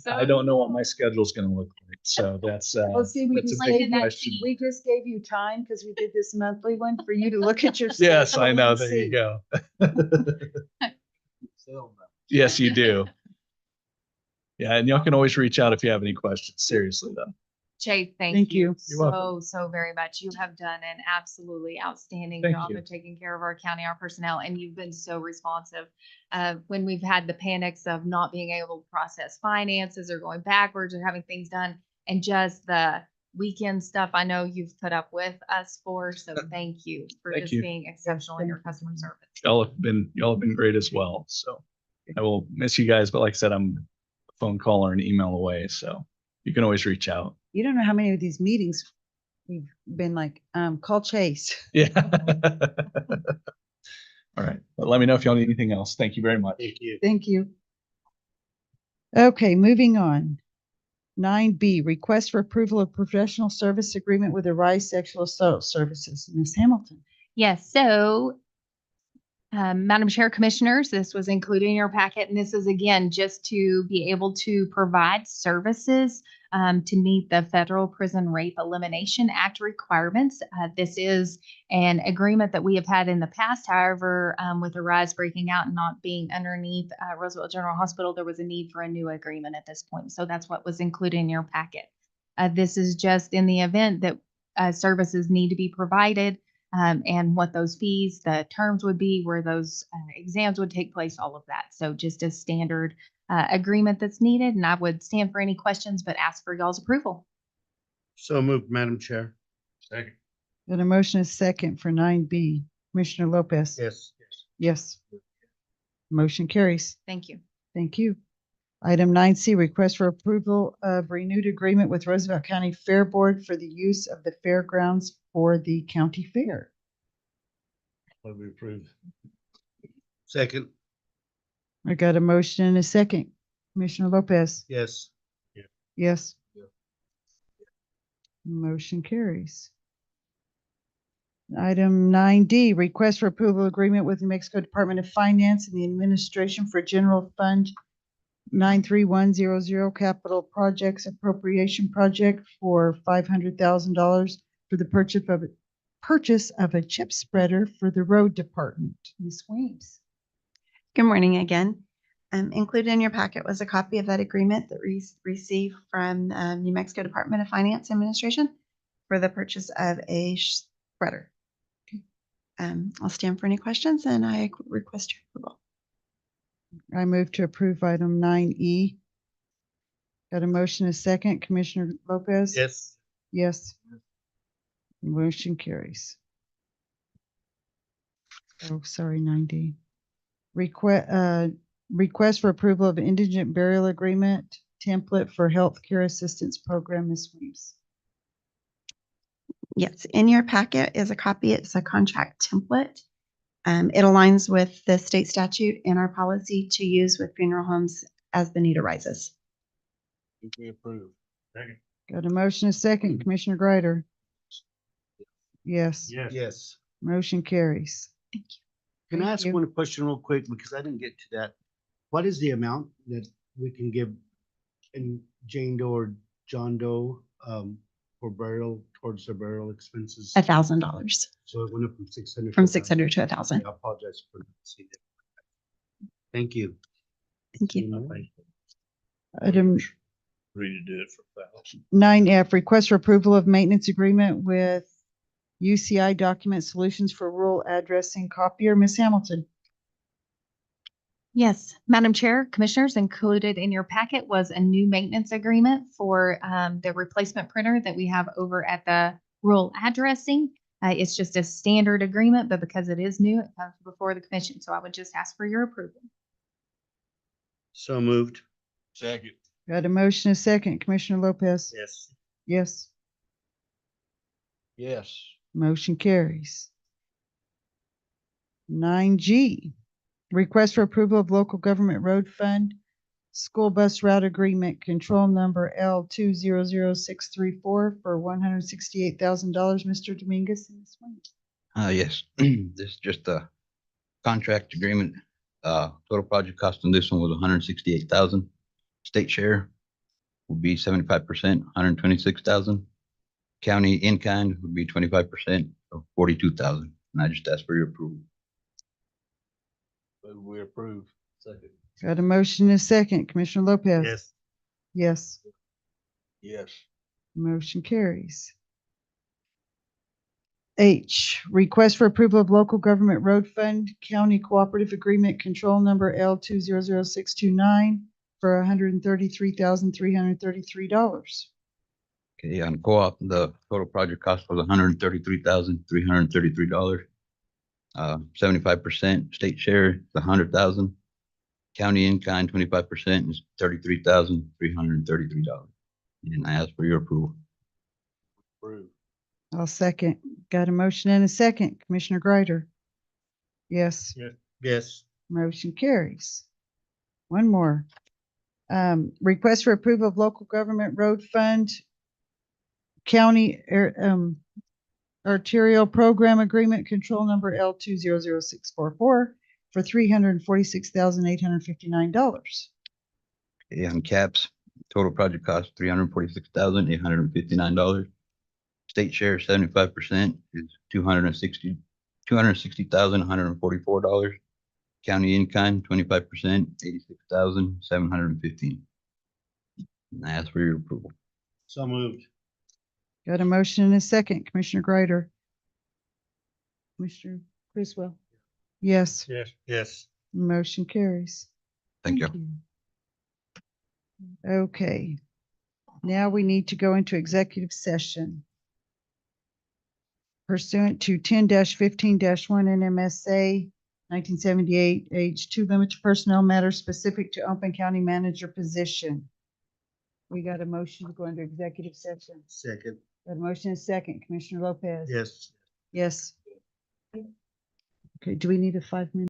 Speaker 15: I don't know what my schedule's gonna look like. So that's,
Speaker 3: Well, see, we
Speaker 15: that's a
Speaker 3: just
Speaker 5: Like
Speaker 15: big
Speaker 3: gave
Speaker 5: in that
Speaker 15: question.
Speaker 5: sheet.
Speaker 3: We just gave you time because we did this monthly one for you to look at your.
Speaker 15: Yes,
Speaker 3: schedule
Speaker 15: I know.
Speaker 3: and
Speaker 15: There
Speaker 3: see.
Speaker 15: you go. Yes, you do. Yeah, and y'all can always reach out if you have any questions. Seriously, though.
Speaker 5: Chase,
Speaker 3: Thank
Speaker 5: thank
Speaker 3: you.
Speaker 5: you
Speaker 15: You're welcome.
Speaker 5: so very much. You have done an absolutely outstanding
Speaker 15: Thank
Speaker 5: job
Speaker 15: you.
Speaker 5: of taking care of our county, our personnel, and you've been so responsive. When we've had the panics of not being able to process finances or going backwards or having things done, and just the weekend stuff I know you've put up with us for. So thank you for
Speaker 15: Thank
Speaker 5: just
Speaker 15: you.
Speaker 5: being exceptional in your customer service.
Speaker 15: Y'all have been great as well. So I will miss you guys, but like I said, I'm a phone call or an email away. So you can always reach out.
Speaker 3: You don't know how many of these meetings we've been like, call Chase.
Speaker 15: Yeah. All right. But let me know if y'all need anything else. Thank you very much.
Speaker 4: Thank you.
Speaker 3: Thank you. Okay, moving on. 9B, request for approval of professional service agreement with Arise Sexual Assault Services. Ms. Hamilton.
Speaker 5: Yes, so Madam Chair, Commissioners, this was included in your packet, and this is again just to be able to provide services to meet the Federal Prison Rape Elimination Act requirements. This is an agreement that we have had in the past. However, with Arise breaking out and not being underneath Roosevelt General Hospital, there was a need for a new agreement at this point. So that's what was included in your packet. This is just in the event that services need to be provided. And what those fees, the terms would be, where those exams would take place, all of that. So just a standard agreement that's needed, and I would stand for any questions, but ask for y'all's approval.
Speaker 4: So moved, Madam Chair.
Speaker 6: Second.
Speaker 3: Got a motion is second for 9B. Commissioner Lopez.
Speaker 4: Yes.
Speaker 3: Yes. Motion carries.
Speaker 5: Thank you.
Speaker 3: Thank you. Item 9C, request for approval of renewed agreement with Roosevelt County Fair Board for the use of the fairgrounds for the county fair.
Speaker 8: What we approve.
Speaker 4: Second,
Speaker 3: I got a motion and a second. Commissioner Lopez?
Speaker 4: yes.
Speaker 3: Yes.
Speaker 8: Yeah.
Speaker 3: Motion carries. Item 9D, request for approval agreement with New Mexico Department of Finance and the Administration for General Fund 93100 Capital Projects Appropriation Project for $500,000 for the purchase of a chip spreader for the road department. Ms. Weems.
Speaker 14: Good morning again. Included in your packet was a copy of that agreement that we received from New Mexico Department of Finance Administration for the purchase of a spreader. I'll stand for any questions and I request your approval.
Speaker 3: I move to approve item 9E. Got a motion, a second. Commissioner Lopez?
Speaker 4: Yes.
Speaker 3: Yes. Motion carries. Oh, sorry, 9D. Request for approval of indigent burial agreement template for healthcare assistance program, Ms. Weems.
Speaker 14: Yes, in your packet is a copy. It's a contract template. It aligns with the state statute and our policy to use with funeral homes as the need arises.
Speaker 8: We approve. Second.
Speaker 3: Got a motion, a second. Commissioner Greider? Yes.
Speaker 8: Yes.
Speaker 4: Yes.
Speaker 3: Motion carries.
Speaker 4: Can I
Speaker 3: Thank
Speaker 4: ask
Speaker 3: you.
Speaker 4: one question real quick because I didn't get to that? What is the amount that we can give in Jane Doe or John Doe for burial, towards their burial expenses?
Speaker 14: $1,000
Speaker 4: So it went up from 600.
Speaker 14: from 600 to 1,000.
Speaker 4: I apologize for not seeing that. Thank you.
Speaker 14: Thank you.
Speaker 3: Item
Speaker 8: Agree to do it for 1,000.
Speaker 3: 9F, request for approval of maintenance agreement with UCI Document Solutions for rural addressing copier. Ms. Hamilton?
Speaker 5: Yes, Madam Chair, Commissioners, included in your packet was a new maintenance agreement for the replacement printer that we have over at the rural addressing. It's just a standard agreement, but because it is new, it comes before the commission. So I would just ask for your approval.
Speaker 4: So moved.
Speaker 8: Second.
Speaker 3: Got a motion, a second. Commissioner Lopez?
Speaker 4: Yes.
Speaker 3: Yes.
Speaker 8: Yes.
Speaker 3: Motion carries. 9G, request for approval of local government road fund school bus route agreement, control number L200634 for $168,000. Mr. Dominguez?
Speaker 9: Yes, this is just a contract agreement. Total project cost on this one was 168,000. State share will be 75%, 126,000. County in kind would be 25% of 42,000. And I just ask for your approval.
Speaker 8: We approve. Second.
Speaker 3: Got a motion and a second. Commissioner Lopez?
Speaker 4: Yes.
Speaker 3: Yes.
Speaker 8: Yes.
Speaker 3: Motion carries. H, request for approval of local government road fund county cooperative agreement control number L200629 for $133,333.
Speaker 9: Okay, on co-op, the total project cost was $133,333. 75% state share is $100,000. County in kind 25% is $33,333. And I ask for your approval.
Speaker 8: Approve.
Speaker 3: I'll second. Got a motion and a second. Commissioner Greider? Yes.
Speaker 4: Yes.
Speaker 3: Motion carries. One more. Request for approval of local government road fund county arterial program agreement control number L200644 for $346,859.
Speaker 9: Okay, on caps, total project cost $346,859. State share 75% is $260,144. County in kind 25%, $86,715. And I ask for your approval.
Speaker 4: So moved.
Speaker 3: Got a motion and a second. Commissioner Greider? Commissioner Criswell? Yes.
Speaker 4: Yes. Yes.
Speaker 3: Motion carries.
Speaker 9: Thank you.
Speaker 3: Okay. Now we need to go into executive session. Pursuant to 10-15-1 NMSA 1978, H2 limit to personnel matters specific to Open County Manager position. We got a motion to go into executive session.
Speaker 4: Second.
Speaker 3: Got a motion and a second. Commissioner Lopez?
Speaker 4: Yes.
Speaker 3: Yes. Okay, do we need a 5-minute?